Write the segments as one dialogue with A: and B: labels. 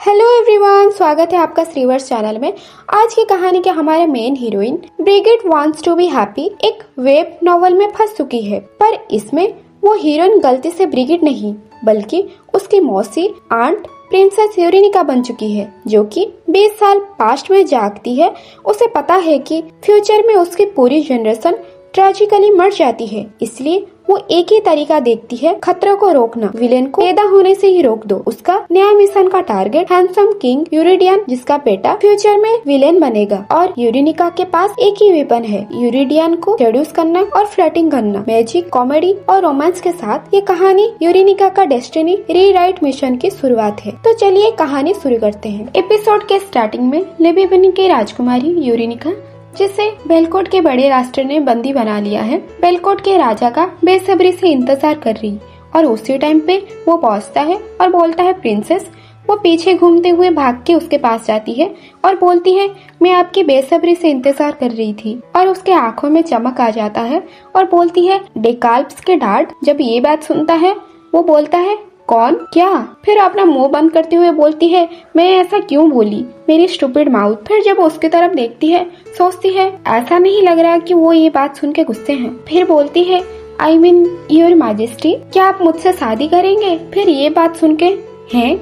A: Hello everyone, स्वागत है आपका श्रीवर्स चैनल में। आज की कहानी के हमारे main heroine Brigitte wants to be happy एक वेब नॉवल में फंस चुकी है, पर इसमें वो हीरोइन गलती से ब्रिगिट नहीं बल्कि उसकी मौसी आंट प्रिंसेस यूरेनिका बन चुकी है, जो कि 20 साल पास्ट में जागती है। उसे पता है कि फ्यूचर में उसकी पूरी जनरेशन ट्रेजिकली मर जाती है, इसलिए वो एक ही तरीका देखती है, खतरों को रोकना, विलेन को पैदा होने से ही रोक दो। उसका नया मिशन का टारगेट हैंडसम किंग यूरिडियन, जिसका बेटा फ्यूचर में विलेन बनेगा। और यूरेनिका के पास एक ही वेपन है, यूरिडियन को सेड्यूस करना और फ्लर्टिंग करना। मैजिक, कॉमेडी और रोमांस के साथ ये कहानी यूरेनिका का डेस्टिनी रीराइट मिशन की शुरुआत है। तो चलिए कहानी शुरू करते हैं। एपिसोड के स्टार्टिंग में लिबी बनी की राजकुमारी यूरेनिका, जिसे बेलकोट के बड़े राष्ट्र ने बंदी बना लिया है, बेलकोट के राजा का बेसब्री से इंतजार कर रही। और उसी टाइम पे वो पहुंचता है और बोलता है प्रिंसेस। वो पीछे घूमते हुए भाग के उसके पास जाती है और बोलती है मैं आपकी बेसब्री से इंतजार कर रही थी। और उसके आंखों में चमक आ जाता है और बोलती है डेकाल्प्स के डार्ट। जब ये बात सुनता है वो बोलता है कौन, क्या? फिर अपना मुंह बंद करते हुए बोलती है मैं ऐसा क्यों बोली, मेरी स्टूपिड माउथ। फिर जब उसकी तरफ देखती है सोचती है ऐसा नहीं लग रहा कि वो ये बात सुन के गुस्से हैं। फिर बोलती है आई मीन योर मैजेस्टी, क्या आप मुझसे शादी करेंगे? फिर ये बात सुन के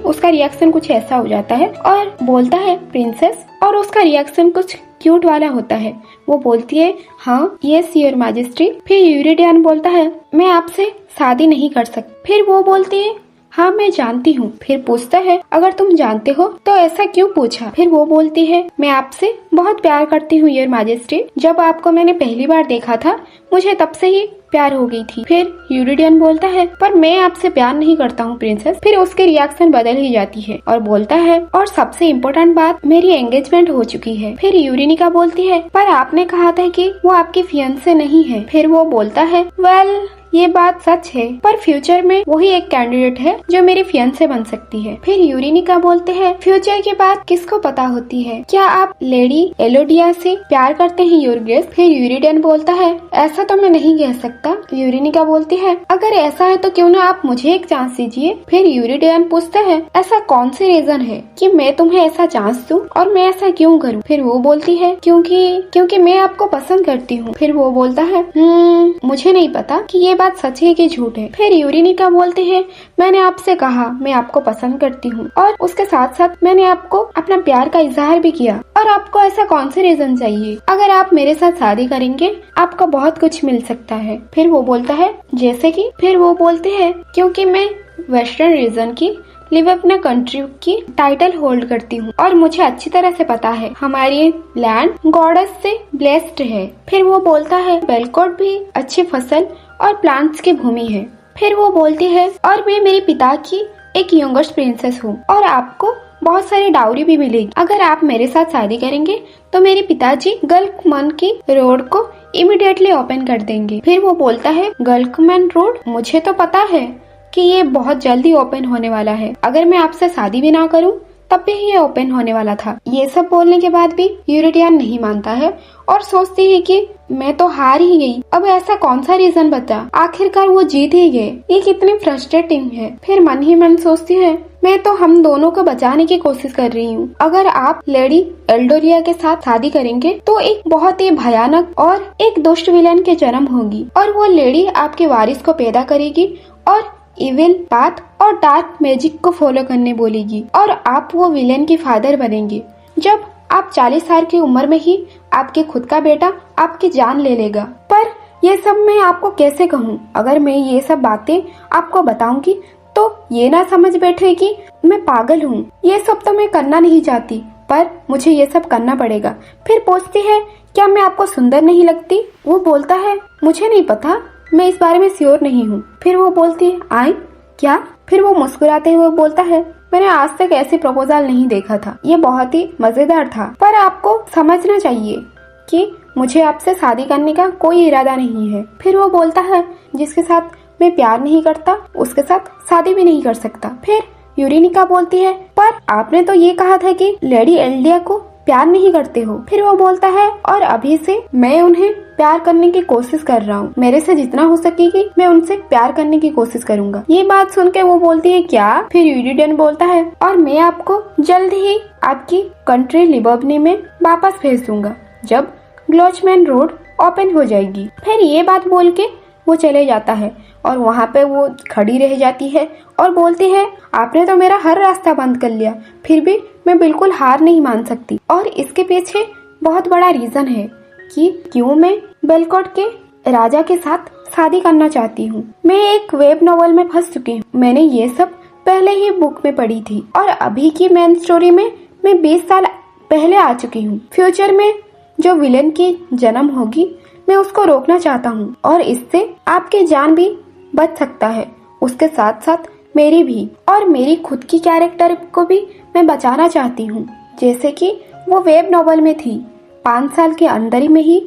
A: उसका रिएक्शन कुछ ऐसा हो जाता है और बोलता है प्रिंसेस, और उसका रिएक्शन कुछ क्यूट वाला होता है। वो बोलती है हाँ यस योर मैजेस्टी। फिर यूरिडियन बोलता है मैं आपसे शादी नहीं कर सकती। फिर वो बोलती है हाँ मैं जानती हूँ। फिर पूछता है अगर तुम जानते हो तो ऐसा क्यों पूछा? फिर वो बोलती है मैं आपसे बहुत प्यार करती हूँ योर मैजेस्टी। जब आपको मैंने पहली बार देखा था मुझे तब से ही प्यार हो गई थी। फिर यूरिडियन बोलता है पर मैं आपसे प्यार नहीं करता हूँ प्रिंसेस। फिर उसके रिएक्शन बदल ही जाती है और बोलता है और सबसे इम्पोर्टेंट बात, मेरी एंगेजमेंट हो चुकी है। फिर यूरेनिका बोलती है पर आपने कहा था कि वो आपकी फियांसे नहीं है। फिर वो बोलता है वेल ये बात सच है, पर फ्यूचर में वही एक कैंडिडेट है जो मेरी फियांसे बन सकती है। फिर यूरेनिका बोलते हैं फ्यूचर की बात किसको पता होती है, क्या आप लेडी एलोडिया से प्यार करते हैं योर ग्रेस? फिर यूरिडियन बोलता है ऐसा तो मैं नहीं कह सकता। यूरेनिका बोलती है अगर ऐसा है तो क्यों ना आप मुझे एक चांस दीजिए। फिर यूरिडियन पूछता है ऐसा कौन सी रीजन है कि मैं तुम्हें ऐसा चांस दूं और मैं ऐसा क्यों करूं? फिर वो बोलती है क्योंकि मैं आपको पसंद करती हूँ। फिर वो बोलता है मुझे नहीं पता कि ये बात सच है कि झूठ है। फिर यूरेनिका बोलती है मैंने आपसे कहा मैं आपको पसंद करती हूँ और उसके साथ साथ मैंने आपको अपना प्यार का इजहार भी किया, और आपको ऐसा कौन से रीजन चाहिए? अगर आप मेरे साथ शादी करेंगे आपको बहुत कुछ मिल सकता है। फिर वो बोलता है जैसे कि? फिर वो बोलते हैं क्योंकि मैं वेस्टर्न रीजन की लिव अपना कंट्री की टाइटल होल्ड करती हूँ और मुझे अच्छी तरह से पता है हमारी लैंड गॉडेस से ब्लेस्ड है। फिर वो बोलता है बेलकोट भी अच्छी फसल और प्लांट्स की भूमि है। फिर वो बोलती है और मैं मेरे पिता की एक यंगेस्ट प्रिंसेस हूँ और आपको बहुत सारी डाउरी भी मिलेगी। अगर आप मेरे साथ शादी करेंगे तो मेरे पिताजी गल्फमैन की रोड को इमीडिएटली ओपन कर देंगे। फिर वो बोलता है गल्फमैन रोड, मुझे तो पता है कि ये बहुत जल्दी ओपन होने वाला है। अगर मैं आपसे शादी भी ना करूं तब भी ये ओपन होने वाला था। ये सब बोलने के बाद भी यूरिडियन नहीं मानता है और सोचती है कि मैं तो हार ही गई, अब ऐसा कौन सा रीजन बचा, आखिरकार वो जीत ही गए। ये कितनी फ्रस्ट्रेटिंग है। फिर मन ही मन सोचती है मैं तो हम दोनों को बचाने की कोशिश कर रही हूँ। अगर आप लेडी एल्डोरिया के साथ शादी करेंगे तो एक बहुत ही भयानक और एक दुष्ट विलेन के जन्म होगी और वो लेडी आपके वारिस को पैदा करेगी और इविल पाथ और डार्क मैजिक को फॉलो करने बोलेगी और आप वो विलेन की फादर बनेंगे। जब आप 40 साल की उम्र में ही आपके खुद का बेटा आपकी जान ले लेगा। पर ये सब मैं आपको कैसे कहूँ? अगर मैं ये सब बातें आपको बताऊंगी तो ये ना समझ बैठे कि मैं पागल हूँ। ये सब तो मैं करना नहीं चाहती पर मुझे ये सब करना पड़ेगा। फिर पूछती है क्या मैं आपको सुंदर नहीं लगती? वो बोलता है मुझे नहीं पता, मैं इस बारे में श्योर नहीं हूँ। फिर वो बोलती है आई क्या? फिर वो मुस्कुराते हुए बोलता है मैंने आज तक ऐसे प्रपोजल नहीं देखा था, ये बहुत ही मजेदार था, पर आपको समझना चाहिए कि मुझे आपसे शादी करने का कोई इरादा नहीं है। फिर वो बोलता है जिसके साथ मैं प्यार नहीं करता उसके साथ शादी भी नहीं कर सकता। फिर यूरेनिका बोलती है पर आपने तो ये कहा था कि लेडी एल्डिया को प्यार नहीं करते हो। फिर वो बोलता है और अभी से मैं उन्हें प्यार करने की कोशिश कर रहा हूँ। मेरे से जितना हो सकेगी मैं उनसे प्यार करने की कोशिश करूँगा। ये बात सुन के वो बोलती है क्या? फिर यूरिडियन बोलता है और मैं आपको जल्द ही आपकी कंट्री लिबर्नी में वापस भेज दूंगा जब ग्लोचमैन रोड ओपन हो जाएगी। फिर ये बात बोल के वो चले जाता है और वहाँ पे वो खड़ी रह जाती है और बोलती है आपने तो मेरा हर रास्ता बंद कर लिया, फिर भी मैं बिल्कुल हार नहीं मान सकती। और इसके पीछे बहुत बड़ा रीजन है कि क्यों मैं बेलकोट के राजा के साथ शादी करना चाहती हूँ। मैं एक वेब नॉवल में फंस चुकी हूँ। मैंने ये सब पहले ही बुक में पढ़ी थी और अभी की मेन स्टोरी में मैं 20 साल पहले आ चुकी हूँ। फ्यूचर में जो विलेन की जन्म होगी मैं उसको रोकना चाहता हूँ और इससे आपकी जान भी बच सकता है, उसके साथ साथ मेरी भी, और मेरी खुद की कैरेक्टर को भी मैं बचाना चाहती हूँ जैसे कि वो वेब नॉवल में थी। 5 साल के अंदर ही में ही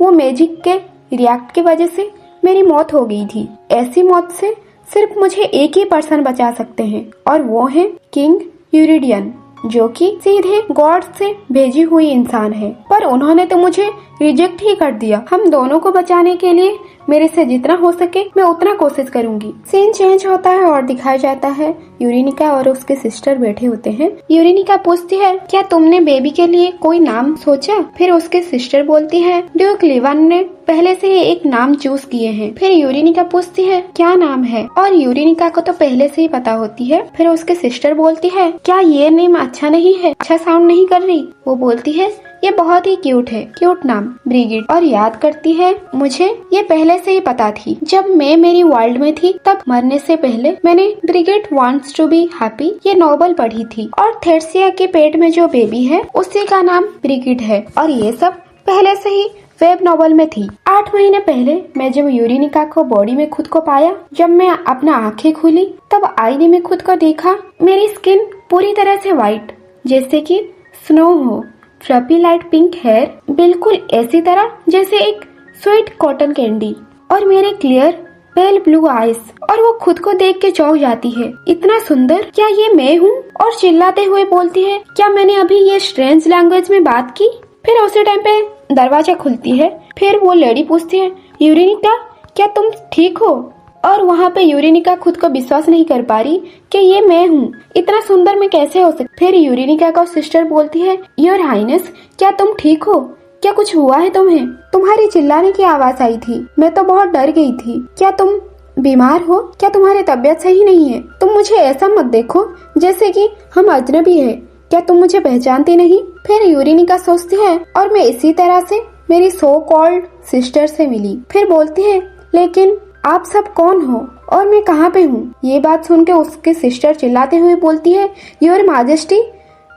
A: वो मैजिक के रिएक्ट की वजह से मेरी मौत हो गई थी। ऐसी मौत से सिर्फ मुझे एक ही पर्सन बचा सकते हैं और वो है किंग यूरिडियन, जो कि सीधे गॉड से भेजी हुई इंसान है, पर उन्होंने तो मुझे रिजेक्ट ही कर दिया। हम दोनों को बचाने के लिए मेरे से जितना हो सके मैं उतना कोशिश करूंगी। सीन चेंज होता है और दिखाया जाता है यूरेनिका और उसके सिस्टर बैठे होते हैं। यूरेनिका पूछती है क्या तुमने बेबी के लिए कोई नाम सोचा? फिर उसके सिस्टर बोलती है ड्यूक लिवन ने पहले से ही एक नाम चूज किए हैं। फिर यूरेनिका पूछती है क्या नाम है, और यूरेनिका को तो पहले से ही पता होती है। फिर उसके सिस्टर बोलती है क्या ये नेम अच्छा नहीं है, अच्छा साउंड नहीं कर रही? वो बोलती है ये बहुत ही क्यूट है, क्यूट नाम ब्रिगिड। और याद करती है मुझे ये पहले से ही पता थी, जब मैं मेरी वर्ल्ड में थी तब मरने से पहले मैंने ब्रिगिड वांट्स टू बी हैप्पी ये नॉवल पढ़ी थी और थेर्सिया के पेट में जो बेबी है उसी का नाम ब्रिगिड है और ये सब पहले से ही वेब नॉवल में थी। 8 महीने पहले मैं जब यूरेनिका को बॉडी में खुद को पाया, जब मैं अपना आंखें खोली तब आईने में खुद को देखा। मेरी स्किन पूरी तरह से व्हाइट जैसे कि स्नो हो, फ्लफी लाइट पिंक हेयर बिल्कुल ऐसी तरह जैसे एक स्वीट कॉटन कैंडी, और मेरे क्लियर पेल ब्लू आईज। और वो खुद को देख के चौंक जाती है, इतना सुंदर, क्या ये मैं हूँ? और चिल्लाते हुए बोलती है क्या मैंने अभी ये स्ट्रेंज लैंग्वेज में बात की? फिर उसी टाइम पे दरवाजा खुलती है। फिर वो लेडी पूछती है यूरेनिका क्या तुम ठीक हो? और वहाँ पे यूरेनिका खुद को विश्वास नहीं कर पा रही कि ये मैं हूँ, इतना सुंदर मैं कैसे हो सकती। फिर यूरेनिका का सिस्टर बोलती है योर हाइनेस क्या तुम ठीक हो? क्या कुछ हुआ है तुम्हें? तुम्हारी चिल्लाने की आवाज आई थी, मैं तो बहुत डर गई थी। क्या तुम बीमार हो? क्या तुम्हारी तबीयत सही नहीं है? तुम मुझे ऐसा मत देखो जैसे कि हम अजनबी है, क्या तुम मुझे पहचानती नहीं? फिर यूरेनिका सोचती है और मैं इसी तरह से मेरी सो कॉल्ड सिस्टर से मिली। फिर बोलती है लेकिन आप सब कौन हो और मैं कहाँ पे हूँ? ये बात सुन के उसके सिस्टर चिल्लाते हुए बोलती है योर माजेस्टी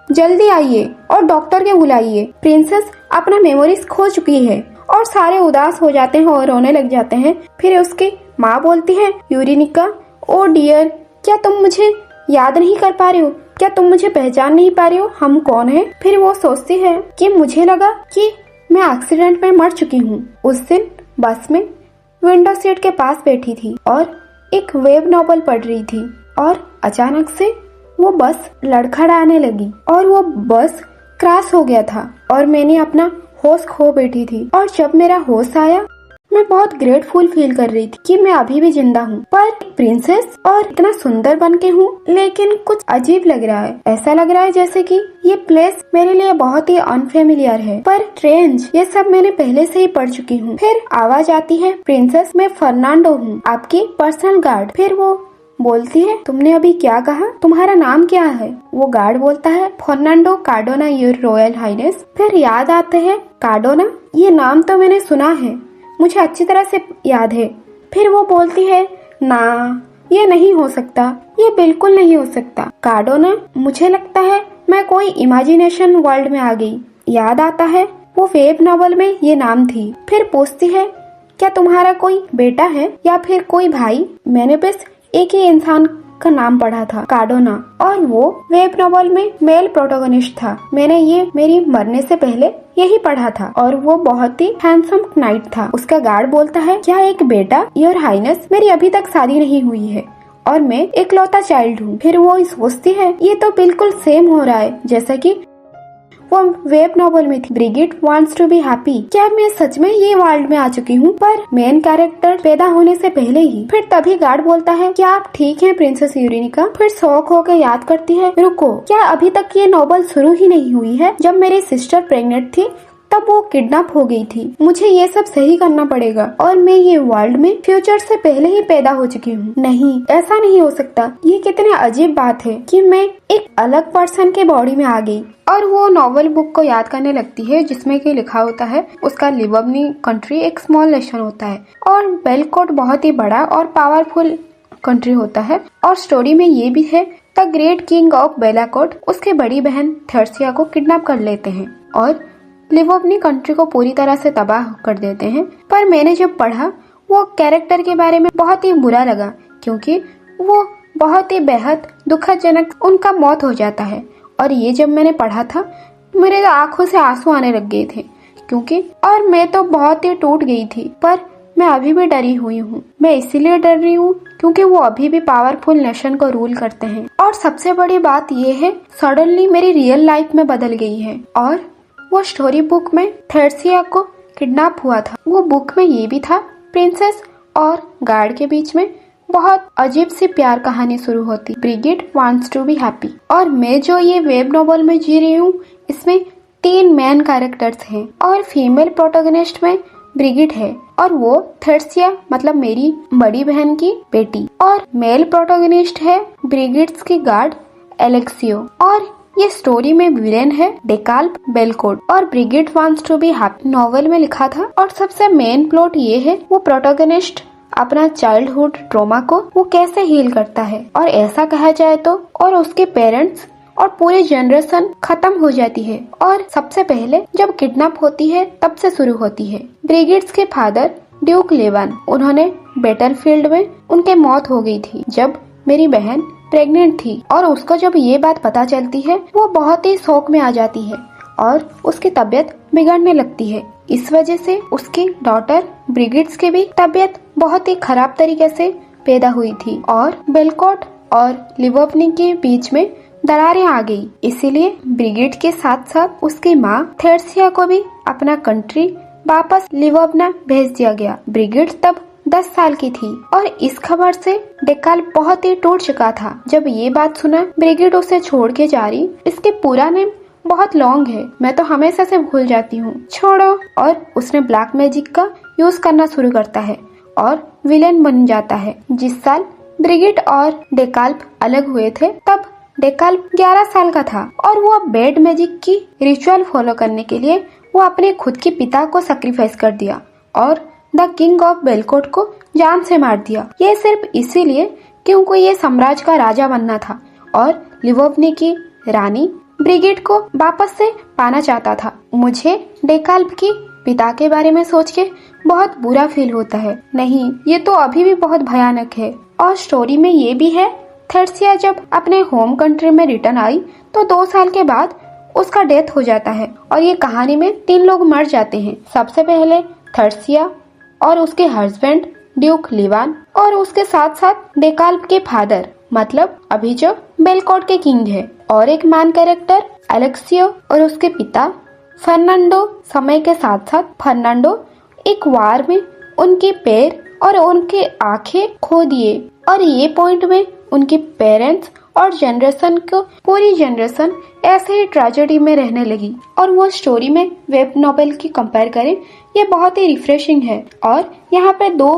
A: जल्दी आइए और डॉक्टर के बुलाइए, प्रिंसेस अपना मेमोरीज खो चुकी है। और सारे उदास हो जाते हैं और रोने लग जाते हैं। फिर उसकी माँ बोलती है यूरेनिका ओ डियर क्या तुम मुझे याद नहीं कर पा रहे हो? क्या तुम मुझे पहचान नहीं पा रहे हो? हम कौन है? फिर वो सोचती है कि मुझे लगा कि मैं एक्सीडेंट में मर चुकी हूँ। उस दिन बस में विंडो सीट के पास बैठी थी और एक वेब नॉवल पढ़ रही थी और अचानक से वो बस लड़खड़ाने लगी और वो बस क्रैश हो गया था और मैंने अपना होश खो बैठी थी। और जब मेरा होश आया मैं बहुत ग्रेटफुल फील कर रही थी कि मैं अभी भी जिंदा हूँ, पर प्रिंसेस और इतना सुंदर बन के हूँ, लेकिन कुछ अजीब लग रहा है। ऐसा लग रहा है जैसे कि ये प्लेस मेरे लिए बहुत ही अनफेमिलियर है, पर स्ट्रेंज, ये सब मैंने पहले से ही पढ़ चुकी हूँ। फिर आवाज आती है प्रिंसेस मैं फर्नांडो हूँ, आपकी पर्सनल गार्ड। फिर वो बोलती है तुमने अभी क्या कहा, तुम्हारा नाम क्या है? वो गार्ड बोलता है Fernando Cardona your royal highness. फिर याद आते है कार्डोना, ये नाम तो मैंने सुना है, मुझे अच्छी तरह से याद है। फिर वो बोलती है ना ये नहीं हो सकता, ये बिल्कुल नहीं हो सकता कार्डोना, मुझे लगता है मैं कोई इमेजिनेशन वर्ल्ड में आ गई। याद आता है वो वेब नॉवल में ये नाम थी। फिर पूछती है क्या तुम्हारा कोई बेटा है या फिर कोई भाई? मैंने बस एक ही इंसान का नाम पढ़ा था कार्डोना, और वो वेब नॉवल में मेल प्रोटोगनिस्ट था। मैंने ये मेरी मरने से पहले यही पढ़ा था और वो बहुत ही हैंडसम नाइट था। उसका गार्ड बोलता है क्या एक बेटा? योर हाइनेस मेरी अभी तक शादी नहीं हुई है और मैं इकलौता चाइल्ड हूँ। फिर वो सोचती है ये तो बिल्कुल सेम हो रहा है जैसा कि वो वेब नॉवल में थी, Brigitte wants to be happy. क्या मैं सच में ये वर्ल्ड में आ चुकी हूँ? पर मेन कैरेक्टर पैदा होने से पहले ही। फिर तभी गार्ड बोलता है, क्या आप ठीक हैं प्रिंसेस यूरेनिका? फिर शौक होकर याद करती है, रुको, क्या अभी तक ये नॉवल शुरू ही नहीं हुई है? जब मेरी सिस्टर प्रेग्नेंट थी तब वो किडनैप हो गई थी। मुझे ये सब सही करना पड़ेगा और मैं ये वर्ल्ड में फ्यूचर से पहले ही पैदा हो चुकी हूँ। नहीं, ऐसा नहीं हो सकता। ये कितनी अजीब बात है कि मैं एक अलग पर्सन के बॉडी में आ गई। और वो नॉवल बुक को याद करने लगती है जिसमें कि लिखा होता है उसका लिवबनी कंट्री एक स्मॉल नेशन होता है और बेलकोट बहुत ही बड़ा और पावरफुल कंट्री होता है। और स्टोरी में ये भी है, द ग्रेट किंग ऑफ बेलाकोट उसके बड़ी बहन थर्सिया को किडनैप कर लेते हैं और लिवबनी कंट्री को पूरी तरह से तबाह कर देते हैं। पर मैंने जब पढ़ा वो कैरेक्टर के बारे में बहुत ही बुरा लगा, क्योंकि वो बहुत ही बेहद दुखदजनक उनका मौत हो जाता है। और ये जब मैंने पढ़ा था मेरे आंखों से आंसू आने लग गए थे, क्योंकि और मैं तो बहुत ही टूट गई थी। पर मैं अभी भी डरी हुई हूँ। मैं इसीलिए डर रही हूँ क्योंकि वो अभी भी पावरफुल नेशन को रूल करते हैं। और सबसे बड़ी बात ये है, सडनली मेरी रियल लाइफ में बदल गई है। और वो स्टोरी बुक में थर्सिया को किडनैप हुआ था। वो बुक में ये भी था, प्रिंसेस और गार्ड के बीच में बहुत अजीब सी प्यार कहानी शुरू होती, Brigitte wants to be happy. और मैं जो ये वेब नॉवल में जी रही हूँ इसमें 3 मेन कैरेक्टर्स हैं और फीमेल प्रोटोगनिस्ट में ब्रिगिट है और वो थर्सिया मतलब मेरी बड़ी बहन की बेटी। और मेल प्रोटोगनिस्ट है ब्रिगिट्स की गार्ड एलेक्सियो। और ये स्टोरी में विलेन है डेकाल्प बेलकोट और Brigitte wants to be happy novel में लिखा था। और सबसे मेन प्लॉट ये है, वो प्रोटोगनिस्ट अपना चाइल्डहुड ट्रॉमा को वो कैसे हील करता है और ऐसा कहा जाए तो, और उसके पेरेंट्स और पूरी जनरेशन खत्म हो जाती है। और सबसे पहले जब किडनैप होती है तब से शुरू होती है। ब्रिगिट्स के फादर ड्यूक लेवन, उन्होंने बैटलफील्ड में उनके मौत हो गई थी जब मेरी बहन प्रेग्नेंट थी। और उसको जब ये बात पता चलती है वो बहुत ही शौक में आ जाती है और उसकी तबीयत बिगड़ने लगती है। इस वजह से उसकी डॉटर ब्रिगिट्स की भी तबीयत बहुत ही खराब तरीके से पैदा हुई थी और बेलकोट और लिवबनी के बीच में दरारें आ गई। इसीलिए ब्रिगिट के साथ साथ उसकी माँ थर्सिया को भी अपना कंट्री वापस लिवबना भेज दिया गया। ब्रिगिट तब 10 साल की थी और इस खबर से डेकाल बहुत ही टूट चुका था। जब ये बात सुना ब्रिगिट उसे छोड़ के जा रही, इसके पूरा नेम बहुत लॉन्ग है, मैं तो हमेशा से भूल जाती हूँ, छोड़ो। और उसने ब्लैक मैजिक का यूज करना शुरू करता है और विलेन बन जाता है। जिस साल ब्रिगिट और डेकाल्प अलग हुए थे तब डेकाल्प 11 साल का था और वो बेड मैजिक की रिचुअल फॉलो करने के लिए वो अपने खुद के पिता को सैक्रिफाइस कर दिया और द किंग ऑफ बेलकोट को जान से मार दिया। ये सिर्फ इसीलिए क्योंकि ये साम्राज्य का राजा बनना था और लिवबनी की रानी ब्रिगिट को वापस से पाना चाहता था। मुझे डेकाल्प की पिता के बारे में सोच के बहुत बुरा फील होता है। नहीं, ये तो अभी भी बहुत भयानक है। और स्टोरी में ये भी है, थर्सिया जब अपने होम कंट्री में रिटर्न आई तो 2 साल के बाद उसका डेथ हो जाता है और ये कहानी में 3 लोग मर जाते हैं। सबसे पहले थर्सिया और उसके हस्बैंड ड्यूक लिवान और उसके साथ साथ डेकाल्प के फादर मतलब अभी जो बेलकोट के किंग है। और एक मैन कैरेक्टर एलेक्सियो और उसके पिता फर्नांडो। समय के साथ साथ फर्नांडो एक वार में उनके पैर और उनके आंखें खो दिए और ये पॉइंट में उनके पेरेंट्स और जनरेशन को पूरी जनरेशन ऐसे ही ट्रेजेडी में रहने लगी। और वो स्टोरी में वेब नॉवेल की कंपेयर करें, ये बहुत ही रिफ्रेशिंग है। और यहाँ पे 2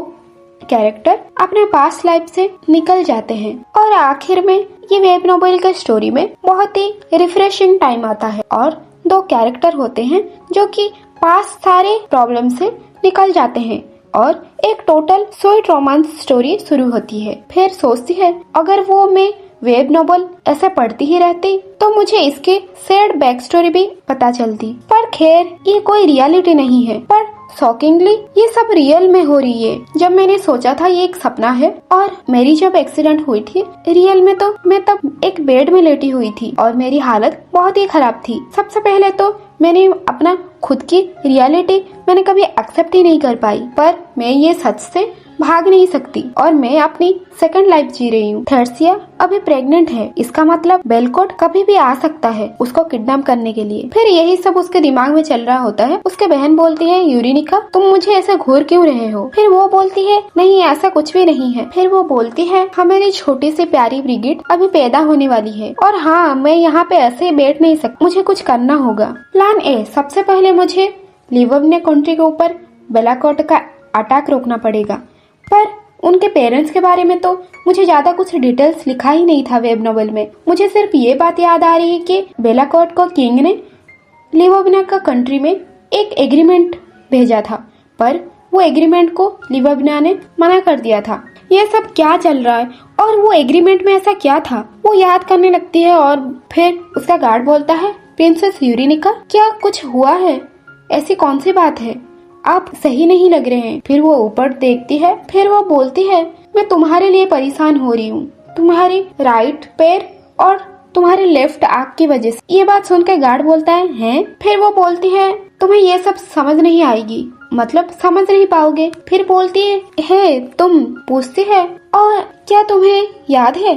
A: कैरेक्टर अपने पास्ट लाइफ से निकल जाते हैं और आखिर में ये वेब नॉवेल के स्टोरी में बहुत ही रिफ्रेशिंग टाइम आता है और 2 कैरेक्टर होते हैं जो कि पास्ट सारे प्रॉब्लम से निकल जाते हैं और एक टोटल स्वीट रोमांस स्टोरी शुरू होती है। फिर सोचती है अगर वो मैं वेब नॉवल ऐसे पढ़ती ही रहती तो मुझे इसके सैड बैक स्टोरी भी पता चलती। पर खैर ये कोई रियलिटी नहीं है, पर शॉकिंगली ये सब रियल में हो रही है। जब मैंने सोचा था ये एक सपना है और मेरी जब एक्सीडेंट हुई थी रियल में तो मैं तब एक बेड में लेटी हुई थी और मेरी हालत बहुत ही खराब थी। सबसे पहले तो मैंने अपना खुद की रियलिटी मैंने कभी एक्सेप्ट ही नहीं कर पाई, पर मैं ये सच से भाग नहीं सकती और मैं अपनी सेकंड लाइफ जी रही हूँ। थर्सिया अभी प्रेग्नेंट है, इसका मतलब बेलकोट कभी भी आ सकता है उसको किडनैप करने के लिए। फिर यही सब उसके दिमाग में चल रहा होता है। उसके बहन बोलती है, यूरेनिका तुम मुझे ऐसे घूर क्यों रहे हो? फिर वो बोलती है, नहीं ऐसा कुछ भी नहीं है। फिर वो बोलती है, हमारी छोटी सी प्यारी ब्रिगिड अभी पैदा होने वाली है और हाँ मैं यहाँ पे ऐसे बैठ नहीं सकती, मुझे कुछ करना होगा। प्लान ए, सबसे पहले मुझे लिवोनिया कंट्री के ऊपर बेलाकोट का अटैक रोकना पड़ेगा। पर उनके पेरेंट्स के बारे में तो मुझे ज्यादा कुछ डिटेल्स लिखा ही नहीं था वेब नॉवल में। मुझे सिर्फ ये बात याद आ रही है कि बेलाकोट को किंग ने लिवोनिया का कंट्री में एक एग्रीमेंट भेजा था, पर वो एग्रीमेंट को लिवोनिया ने मना कर दिया था। ये सब क्या चल रहा है और वो एग्रीमेंट में ऐसा क्या था? वो याद करने लगती है और फिर उसका गार्ड बोलता है, प्रिंसेस यूरेनिका क्या कुछ हुआ है? ऐसी कौन सी बात है? आप सही नहीं लग रहे हैं। फिर वो ऊपर देखती है, फिर वो बोलती है, मैं तुम्हारे लिए परेशान हो रही हूँ, तुम्हारी राइट पैर और तुम्हारे लेफ्ट आंख की वजह से। ये बात सुनकर गार्ड बोलता है, हैं? फिर वो बोलती है, तुम्हें ये सब समझ नहीं आएगी, मतलब समझ नहीं पाओगे। फिर बोलती है तुम पूछती है, और क्या तुम्हें याद है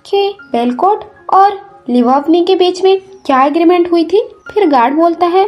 A: कि बेलकोट और लिवोनिया के बीच में क्या एग्रीमेंट हुई थी? फिर गार्ड बोलता है,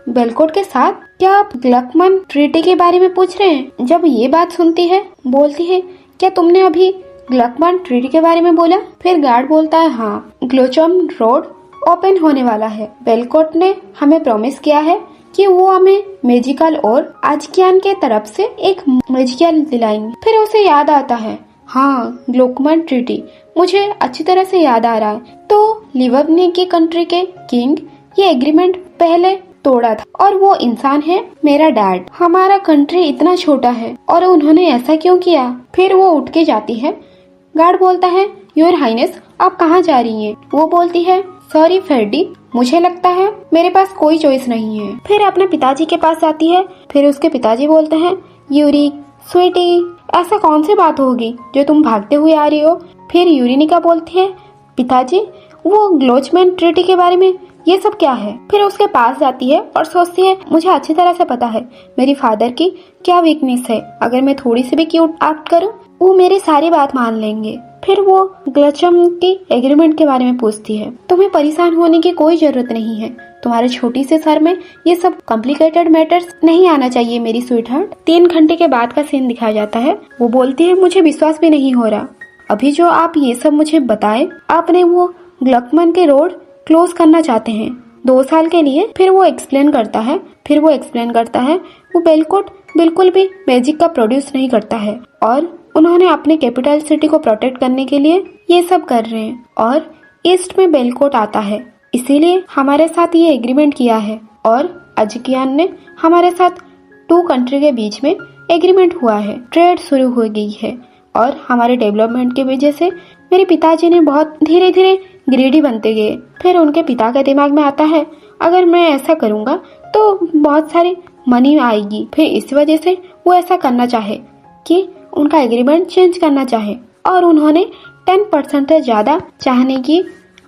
A: बेलकोट के साथ? क्या आप ग्लकमन ट्रीटी के बारे में पूछ रहे हैं? जब ये बात सुनती है बोलती है, क्या तुमने अभी ग्लकमन ट्रीटी के बारे में बोला? फिर गार्ड बोलता है, हाँ, ग्लोचम रोड ओपन होने वाला है। बेलकोट ने हमें प्रॉमिस किया है कि वो हमें मैजिकल और आजकियान के तरफ से एक मैजिकल दिलाएंगे। फिर उसे याद आता है, हाँ ग्लकमन ट्रीटी, मुझे अच्छी तरह से याद आ रहा है। तो लिवोनिया की कंट्री के किंग ये एग्रीमेंट पहले तोड़ा था और वो इंसान है मेरा डैड। हमारा कंट्री इतना छोटा है और उन्होंने ऐसा क्यों किया? फिर वो उठ के जाती है। गार्ड बोलता है, योर हाइनेस आप कहाँ जा रही हैं? वो बोलती है, सॉरी फेर्डी, मुझे लगता है मेरे पास कोई चॉइस नहीं है। फिर अपने पिताजी के पास जाती है। फिर उसके पिताजी बोलते हैं, यूरी स्वीटी, ऐसा कौन सी बात होगी जो तुम भागते हुए आ रही हो? फिर यूरेनिका बोलती है, पिताजी वो ग्लोचमैन ट्रीटी के बारे में ये सब क्या है? फिर उसके पास जाती है और सोचती है, मुझे अच्छी तरह से पता है मेरी फादर की क्या वीकनेस है। अगर मैं थोड़ी सी भी क्यूट एक्ट करूं, वो मेरी सारी बात मान लेंगे। फिर वो ग्लचम की एग्रीमेंट के बारे में पूछती है। तुम्हें परेशान होने की कोई जरूरत नहीं है, तुम्हारे छोटी से सर में ये सब कॉम्प्लिकेटेड मैटर्स नहीं आना चाहिए मेरी स्वीटहार्ट। 3 घंटे के बाद का सीन दिखाया जाता है। वो बोलती है, मुझे विश्वास भी नहीं हो रहा अभी जो आप ये सब मुझे बताए। आपने वो ग्लकमन के रोड क्लोज करना चाहते हैं 2 साल के लिए। फिर वो एक्सप्लेन करता है वो बेलकोट बिल्कुल भी मैजिक का प्रोड्यूस नहीं करता है और उन्होंने अपने कैपिटल सिटी को प्रोटेक्ट करने के लिए ये सब कर रहे हैं और ईस्ट में बेलकोट आता है, इसीलिए हमारे साथ ये एग्रीमेंट किया है। और अजकियान ने हमारे साथ 2 कंट्री के बीच में एग्रीमेंट हुआ है, ट्रेड शुरू हो गई है और हमारे डेवलपमेंट की वजह से मेरे पिताजी ने बहुत धीरे धीरे ग्रेडी बनते गए। फिर उनके पिता के दिमाग में आता है, अगर मैं ऐसा करूँगा तो बहुत सारी मनी आएगी। फिर इस वजह से वो ऐसा करना चाहे कि उनका एग्रीमेंट चेंज करना चाहे और उन्होंने 10% से ज्यादा चाहने की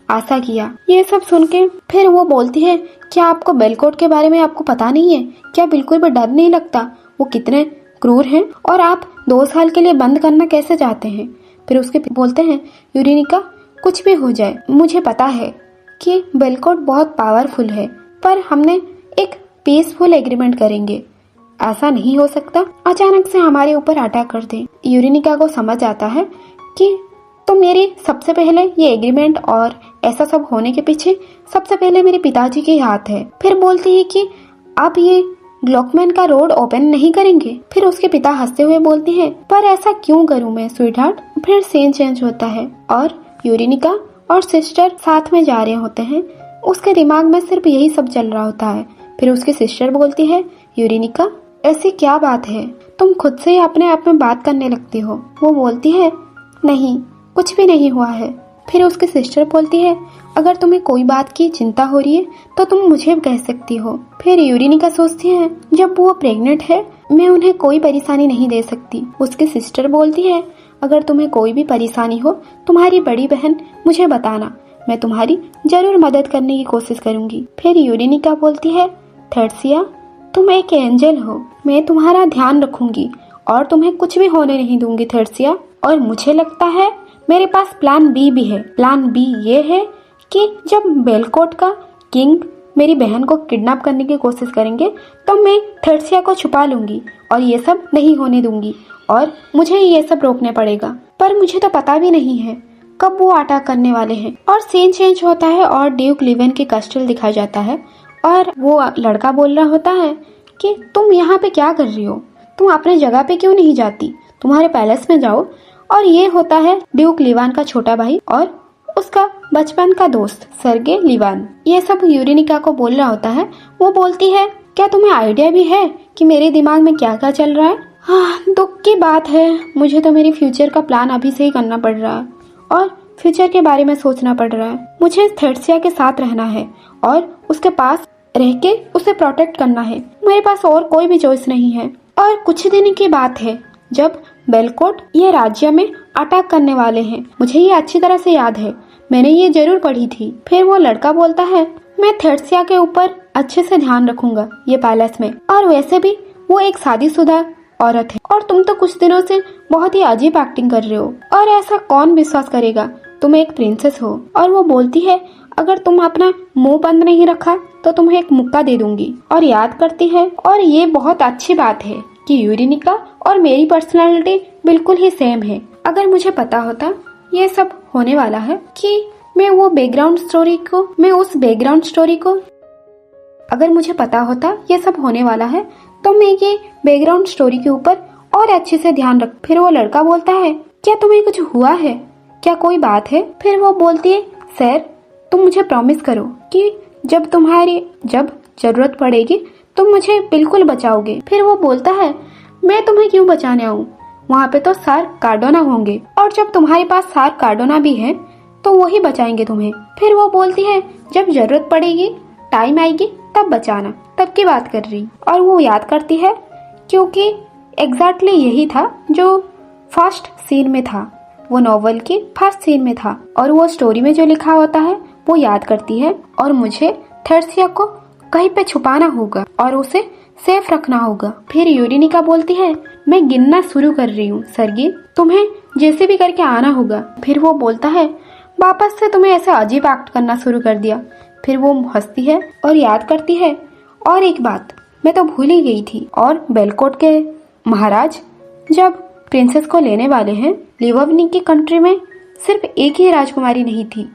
A: आशा किया। ये सब सुन के फिर वो बोलती है, क्या आपको बेलकोट के बारे में आपको पता नहीं है? क्या बिल्कुल भी डर नहीं लगता? वो कितने क्रूर हैं और आप 2 साल के लिए बंद करना कैसे चाहते हैं? फिर उसके बोलते हैं, यूरेनिका कुछ भी हो जाए, मुझे पता है कि बेलकोट बहुत पावरफुल है, पर हमने एक पीसफुल एग्रीमेंट करेंगे। ऐसा नहीं हो सकता अचानक से हमारे ऊपर अटैक कर दे। यूरेनिका को समझ आता है कि तो मेरे सबसे पहले ये एग्रीमेंट और ऐसा सब होने के पीछे सबसे पहले मेरे पिताजी के हाथ है। फिर बोलती है कि आप ये ग्लकमैन का रोड ओपन नहीं करेंगे। फिर उसके पिता हंसते हुए बोलते हैं, पर ऐसा क्यों करूं मैं स्वीटहार्ट? फिर सीन चेंज होता है और यूरेनिका और सिस्टर साथ में जा रहे होते हैं। उसके दिमाग में सिर्फ यही सब चल रहा होता है। फिर उसकी सिस्टर बोलती है, यूरेनिका ऐसी क्या बात है, तुम खुद से ही अपने आप में बात करने लगती हो। वो बोलती है, नहीं कुछ भी नहीं हुआ है। फिर उसकी सिस्टर बोलती है, अगर तुम्हें कोई बात की चिंता हो रही है तो तुम मुझे कह सकती हो। फिर यूरेनिका सोचती है, जब वो प्रेग्नेंट है मैं उन्हें कोई परेशानी नहीं दे सकती। उसकी सिस्टर बोलती है, अगर तुम्हें कोई भी परेशानी हो तुम्हारी बड़ी बहन मुझे बताना, मैं तुम्हारी जरूर मदद करने की कोशिश करूंगी। फिर यूरेनिका बोलती है, थर्सिया तुम एक एंजल हो, मैं तुम्हारा ध्यान रखूंगी और तुम्हें कुछ भी होने नहीं दूंगी थर्सिया। और मुझे लगता है मेरे पास प्लान बी भी है। प्लान बी ये है कि जब बेलकोट का किंग मेरी बहन को किडनैप करने की कोशिश करेंगे तो मैं थर्सिया को छुपा लूंगी और ये सब नहीं होने दूंगी और मुझे ये सब रोकने पड़ेगा। पर मुझे तो पता भी नहीं है कब वो अटैक करने वाले हैं। और सीन चेंज होता है और ड्यूक लिवन की कैस्टल दिखाया जाता है और वो लड़का बोल रहा होता है कि तुम यहाँ पे क्या कर रही हो, तुम अपने जगह पे क्यों नहीं जाती, तुम्हारे पैलेस में जाओ। और ये होता है ड्यूक लिवान का छोटा भाई और उसका बचपन का दोस्त सर्गे लिवान। ये सब यूरेनिका को बोल रहा होता है। वो बोलती है क्या तुम्हें आइडिया भी है कि मेरे दिमाग में क्या क्या चल रहा है? हाँ, दुख की बात है, मुझे तो मेरी फ्यूचर का प्लान अभी से ही करना पड़ रहा है और फ्यूचर के बारे में सोचना पड़ रहा है। मुझे थर्सिया के साथ रहना है और उसके पास रह के उसे प्रोटेक्ट करना है। मेरे पास और कोई भी चॉइस नहीं है। और कुछ दिन की बात है जब बेलकोट ये राज्य में अटैक करने वाले हैं। मुझे ये अच्छी तरह से याद है, मैंने ये जरूर पढ़ी थी। फिर वो लड़का बोलता है मैं थर्सिया के ऊपर अच्छे से ध्यान रखूंगा ये पैलेस में। और वैसे भी वो एक शादीशुदा औरत है और तुम तो कुछ दिनों से बहुत ही अजीब एक्टिंग कर रहे हो और ऐसा कौन विश्वास करेगा, तुम एक प्रिंसेस हो। और वो बोलती है अगर तुम अपना मुंह बंद नहीं रखा तो तुम्हें एक मुक्का दे दूंगी। और याद करती है और ये बहुत अच्छी बात है कि यूरेनिका और मेरी पर्सनालिटी बिल्कुल ही सेम है। अगर मुझे पता होता ये सब होने वाला है कि मैं उस बैकग्राउंड स्टोरी को अगर मुझे पता होता ये सब होने वाला है तो मैं ये बैकग्राउंड स्टोरी के ऊपर और अच्छे से ध्यान रख। फिर वो लड़का बोलता है क्या तुम्हें कुछ हुआ है, क्या कोई बात है? फिर वो बोलती है सर तुम मुझे प्रॉमिस करो कि जब जरूरत पड़ेगी तुम मुझे बिल्कुल बचाओगे। फिर वो बोलता है मैं तुम्हें क्यों बचाने आऊँ, वहाँ पे तो सर कार्डोना होंगे और जब तुम्हारे पास सर कार्डोना भी है तो वही बचाएंगे तुम्हें। फिर वो बोलती है जब जरूरत पड़ेगी, टाइम आएगी तब बचाना, तब की बात कर रही। और वो याद करती है क्योंकि एग्जैक्टली यही था जो फर्स्ट सीन में था, वो नॉवल की फर्स्ट सीन में था और वो स्टोरी में जो लिखा होता है वो याद करती है। और मुझे थर्सिया को कहीं पे छुपाना होगा और उसे सेफ रखना होगा। फिर यूरेनिका बोलती है मैं गिनना शुरू कर रही हूँ सर्गी, तुम्हें जैसे भी करके आना होगा। फिर वो बोलता है वापस से तुम्हें ऐसे अजीब एक्ट करना शुरू कर दिया। फिर वो हंसती है और याद करती है और एक बात मैं तो भूल ही गई थी। और बेलकोट के महाराज जब प्रिंसेस को लेने वाले हैं, लिववनी की कंट्री में सिर्फ एक ही राजकुमारी नहीं थी,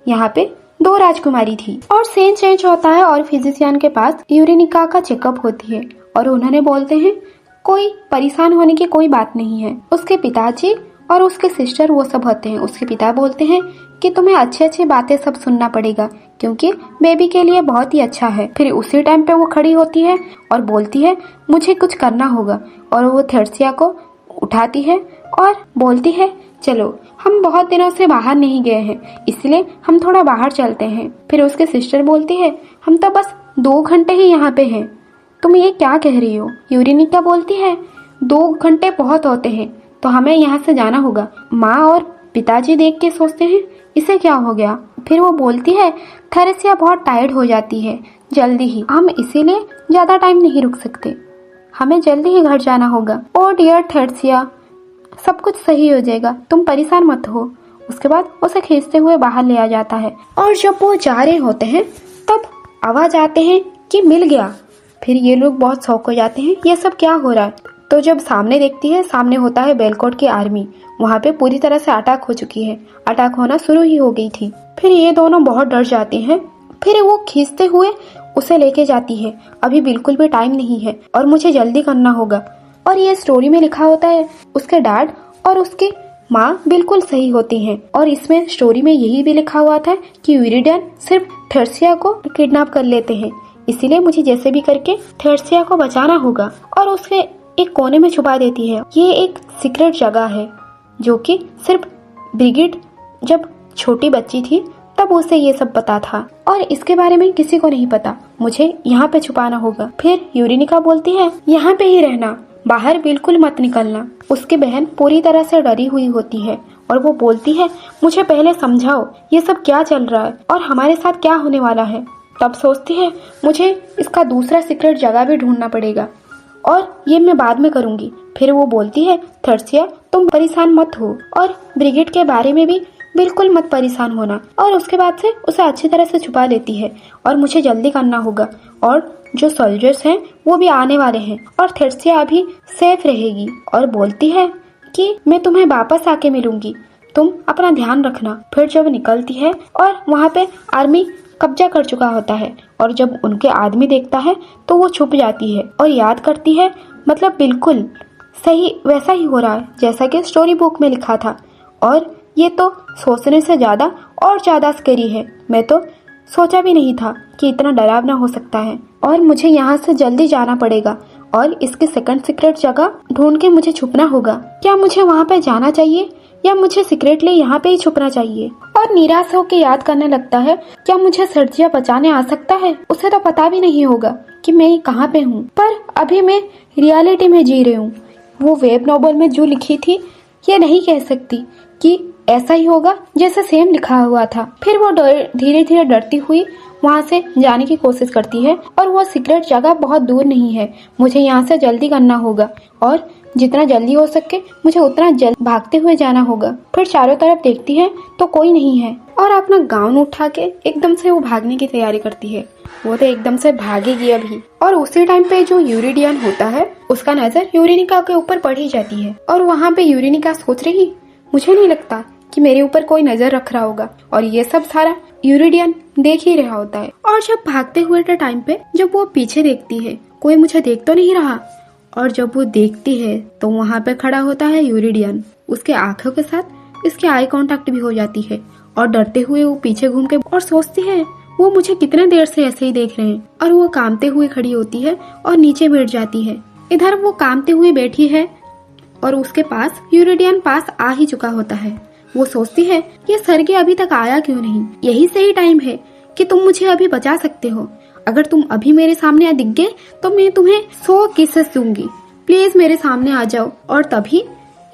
A: यहाँ पे 2 राजकुमारी थी। और सीन चेंज होता है और फिजिशियन के पास यूरेनिका का चेकअप होती है और उन्होंने बोलते हैं कोई परेशान होने की कोई बात नहीं है। उसके पिताजी और उसके सिस्टर वो सब होते हैं। उसके पिता बोलते हैं कि तुम्हें अच्छी बातें सब सुनना पड़ेगा क्योंकि बेबी के लिए बहुत ही अच्छा है। फिर उसी टाइम पे वो खड़ी होती है और बोलती है मुझे कुछ करना होगा। और वो थर्सिया को उठाती है और बोलती है चलो हम बहुत दिनों से बाहर नहीं गए हैं इसलिए हम थोड़ा बाहर चलते हैं। फिर उसके सिस्टर बोलती है हम तो बस 2 घंटे ही यहाँ पे हैं, तुम ये क्या कह रही हो? यूरेनिका बोलती है 2 घंटे बहुत होते हैं तो हमें यहाँ से जाना होगा। माँ और पिताजी देख के सोचते हैं इसे क्या हो गया। फिर वो बोलती है थर्सिया बहुत टायर्ड हो जाती है जल्दी ही, हम इसीलिए ज्यादा टाइम नहीं रुक सकते, हमें जल्दी ही घर जाना होगा। ओ डियर थर्सिया सब कुछ सही हो जाएगा, तुम परेशान मत हो। उसके बाद उसे खींचते हुए बाहर ले आ जाता है और जब वो जा रहे होते हैं तब आवाज आते हैं कि मिल गया। फिर ये लोग बहुत शौक हो जाते हैं ये सब क्या हो रहा है। तो जब सामने देखती है, सामने होता है बेलकोट की आर्मी, वहाँ पे पूरी तरह से अटैक हो चुकी है, अटैक होना शुरू ही हो गई थी। फिर ये दोनों बहुत डर जाते हैं। फिर वो खींचते हुए उसे लेके जाती है, अभी बिल्कुल भी टाइम नहीं है और मुझे जल्दी करना होगा। और ये स्टोरी में लिखा होता है उसके डैड और उसकी माँ बिल्कुल सही होती हैं। और इसमें स्टोरी में यही भी लिखा हुआ था कि यूरिडियन सिर्फ थर्सिया को किडनैप कर लेते हैं, इसीलिए मुझे जैसे भी करके थर्सिया को बचाना होगा। और उसके एक कोने में छुपा देती है। ये एक सीक्रेट जगह है जो कि सिर्फ ब्रिगिड जब छोटी बच्ची थी तब उसे ये सब पता था और इसके बारे में किसी को नहीं पता, मुझे यहाँ पे छुपाना होगा। फिर यूरेनिका बोलती है यहाँ पे ही रहना, बाहर बिल्कुल मत निकलना। उसकी बहन पूरी तरह से डरी हुई होती है और वो बोलती है मुझे पहले समझाओ ये सब क्या चल रहा है और हमारे साथ क्या होने वाला है। तब सोचती है मुझे इसका दूसरा सीक्रेट जगह भी ढूंढना पड़ेगा और ये मैं बाद में करूंगी, फिर वो बोलती है, थर्सिया तुम परेशान मत हो और ब्रिगेड के बारे में भी बिल्कुल मत परेशान होना। और उसके बाद से उसे अच्छी तरह से छुपा लेती है और मुझे जल्दी करना होगा और जो सोल्जर्स हैं वो भी आने वाले हैं और थर्सिया अभी सेफ रहेगी। और बोलती है कि मैं तुम्हें वापस आके मिलूंगी, तुम अपना ध्यान रखना। फिर जब निकलती है और वहाँ पे आर्मी कब्जा कर चुका होता है और जब उनके आदमी देखता है तो वो छुप जाती है और याद करती है, मतलब बिल्कुल सही वैसा ही हो रहा है जैसा कि स्टोरी बुक में लिखा था। और ये तो सोचने से ज़्यादा और ज़्यादा स्कैरी है। मैं तो सोचा भी नहीं था कि इतना डरावना हो सकता है और मुझे यहाँ से जल्दी जाना पड़ेगा और इसकी सेकंड सीक्रेट जगह ढूंढ के मुझे छुपना होगा। क्या मुझे वहाँ पे जाना चाहिए या मुझे सीक्रेटली यहाँ पे ही छुपना चाहिए? और निराश होकर याद करने लगता है, क्या मुझे सर्जिया बचाने आ सकता है? उसे तो पता भी नहीं होगा कि मैं कहाँ पे हूँ, पर अभी मैं रियलिटी में जी रही हूँ। वो वेब नॉवल में जो लिखी थी ये नहीं कह सकती कि ऐसा ही होगा जैसे सेम लिखा हुआ था। फिर वो धीरे धीरे डरती हुई वहाँ से जाने की कोशिश करती है और वो सीक्रेट जगह बहुत दूर नहीं है। मुझे यहाँ से जल्दी करना होगा और जितना जल्दी हो सके मुझे उतना जल्द भागते हुए जाना होगा। फिर चारों तरफ देखती है तो कोई नहीं है और अपना गाउन उठा के एकदम से वो भागने की तैयारी करती है। वो तो एकदम से भागेगी अभी। और उसी टाइम पे जो यूरिडियन होता है उसका नजर यूरेनिका के ऊपर पड़ ही जाती है और वहाँ पे यूरेनिका सोच रही, मुझे नहीं लगता कि मेरे ऊपर कोई नजर रख रहा होगा। और ये सब सारा यूरिडियन देख ही रहा होता है। और जब भागते हुए के टाइम पे जब वो पीछे देखती है कोई मुझे देख तो नहीं रहा, और जब वो देखती है तो वहाँ पे खड़ा होता है यूरिडियन। उसके आंखों के साथ इसके आई कांटेक्ट भी हो जाती है और डरते हुए वो पीछे घूम के और सोचती है वो मुझे कितने देर से ऐसे ही देख रहे हैं। और वो कांपते हुए खड़ी होती है और नीचे बैठ जाती है। इधर वो कांपते हुए बैठी है और उसके पास यूरिडियन पास आ ही चुका होता है। वो सोचती है ये सरगे अभी तक आया क्यों नहीं, यही सही टाइम है कि तुम मुझे अभी बचा सकते हो। अगर तुम अभी मेरे सामने दिख गए तो मैं तुम्हें 100 किसेस दूंगी, प्लीज मेरे सामने आ जाओ। और तभी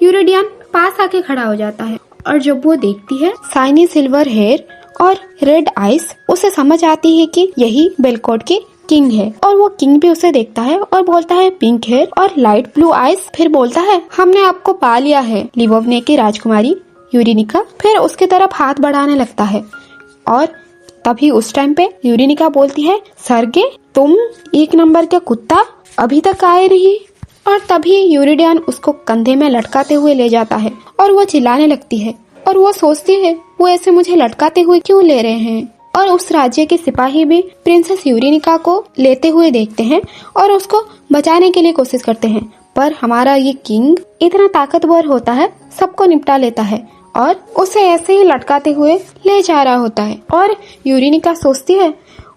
A: यूरिडियन पास आके खड़ा हो जाता है और जब वो देखती है शाइनी सिल्वर हेयर और रेड आइस, उसे समझ आती है कि यही बेलकोट की किंग है। और वो किंग भी उसे देखता है और बोलता है पिंक हेयर और लाइट ब्लू आइस। फिर बोलता है हमने आपको पा लिया है लिवोवने की राजकुमारी यूरेनिका। फिर उसकी तरफ हाथ बढ़ाने लगता है और तभी उस टाइम पे यूरेनिका बोलती है, सरगे तुम एक नंबर के कुत्ता अभी तक आए नहीं। और तभी यूरिडियन उसको कंधे में लटकाते हुए ले जाता है और वो चिल्लाने लगती है और वो सोचती है वो ऐसे मुझे लटकाते हुए क्यों ले रहे हैं। और उस राज्य के सिपाही भी प्रिंसेस यूरेनिका को लेते हुए देखते हैं और उसको बचाने के लिए कोशिश करते हैं, पर हमारा ये किंग इतना ताकतवर होता है, सबको निपटा लेता है और उसे ऐसे ही लटकाते हुए ले जा रहा होता है। और यूरेनिका सोचती है,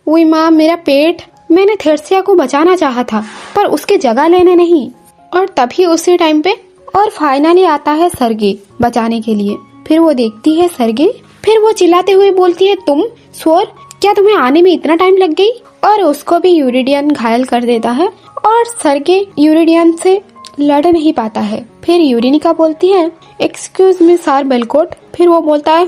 A: ओए माँ मेरा पेट, मैंने थर्सिया को बचाना चाहा था पर उसकी जगह लेने नहीं। और तभी उसी टाइम पे और फाइनली आता है सरगे बचाने के लिए। फिर वो देखती है सरगे, फिर वो चिल्लाते हुए बोलती है, तुम स्वर, क्या तुम्हें आने में इतना टाइम लग गई? और उसको भी यूरिडियन घायल कर देता है और सरगे यूरिडियन से लड़ नहीं पाता है। फिर यूरेनिका बोलती है, एक्सक्यूज मी सर बेलकोट। फिर वो बोलता है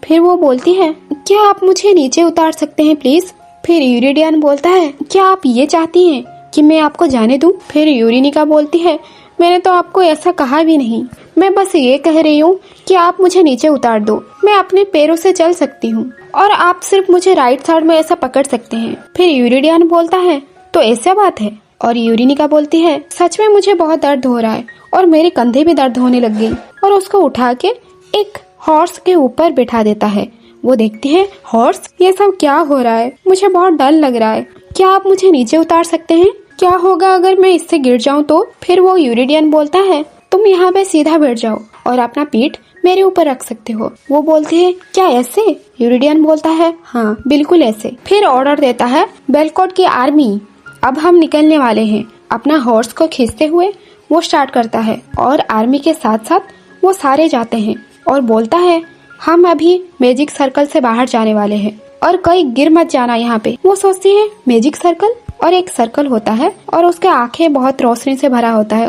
A: फिर वो बोलती है, क्या आप मुझे नीचे उतार सकते हैं प्लीज? फिर यूरिडियन बोलता है, क्या आप ये चाहती हैं कि मैं आपको जाने दूं? फिर यूरेनिका बोलती है, मैंने तो आपको ऐसा कहा भी नहीं, मैं बस ये कह रही हूँ कि आप मुझे नीचे उतार दो, मैं अपने पैरों से चल सकती हूँ और आप सिर्फ मुझे राइट साइड में ऐसा पकड़ सकते हैं। फिर यूरिडियन बोलता है, तो ऐसा बात है? और यूरेनिका बोलती है, सच में मुझे बहुत दर्द हो रहा है और मेरे कंधे भी दर्द होने लग गई। और उसको उठा के एक हॉर्स के ऊपर बैठा देता है। वो देखती है, हॉर्स, ये सब क्या हो रहा है? मुझे बहुत डर लग रहा है, क्या आप मुझे नीचे उतार सकते हैं? क्या होगा अगर मैं इससे गिर जाऊं तो? फिर वो यूरिडियन बोलता है, तुम यहाँ पे सीधा बैठ जाओ और अपना पीठ मेरे ऊपर रख सकते हो। वो बोलती है, क्या ऐसे? यूरिडियन बोलता है, हाँ बिल्कुल ऐसे। फिर ऑर्डर देता है, बेलकोट की आर्मी अब हम निकलने वाले हैं। अपना हॉर्स को खींचते हुए वो स्टार्ट करता है और आर्मी के साथ साथ वो सारे जाते हैं और बोलता है, हम अभी मैजिक सर्कल से बाहर जाने वाले हैं और कहीं गिर मत जाना यहाँ पे। वो सोचती है, मैजिक सर्कल? और एक सर्कल होता है और उसके आंखें बहुत रोशनी से भरा होता है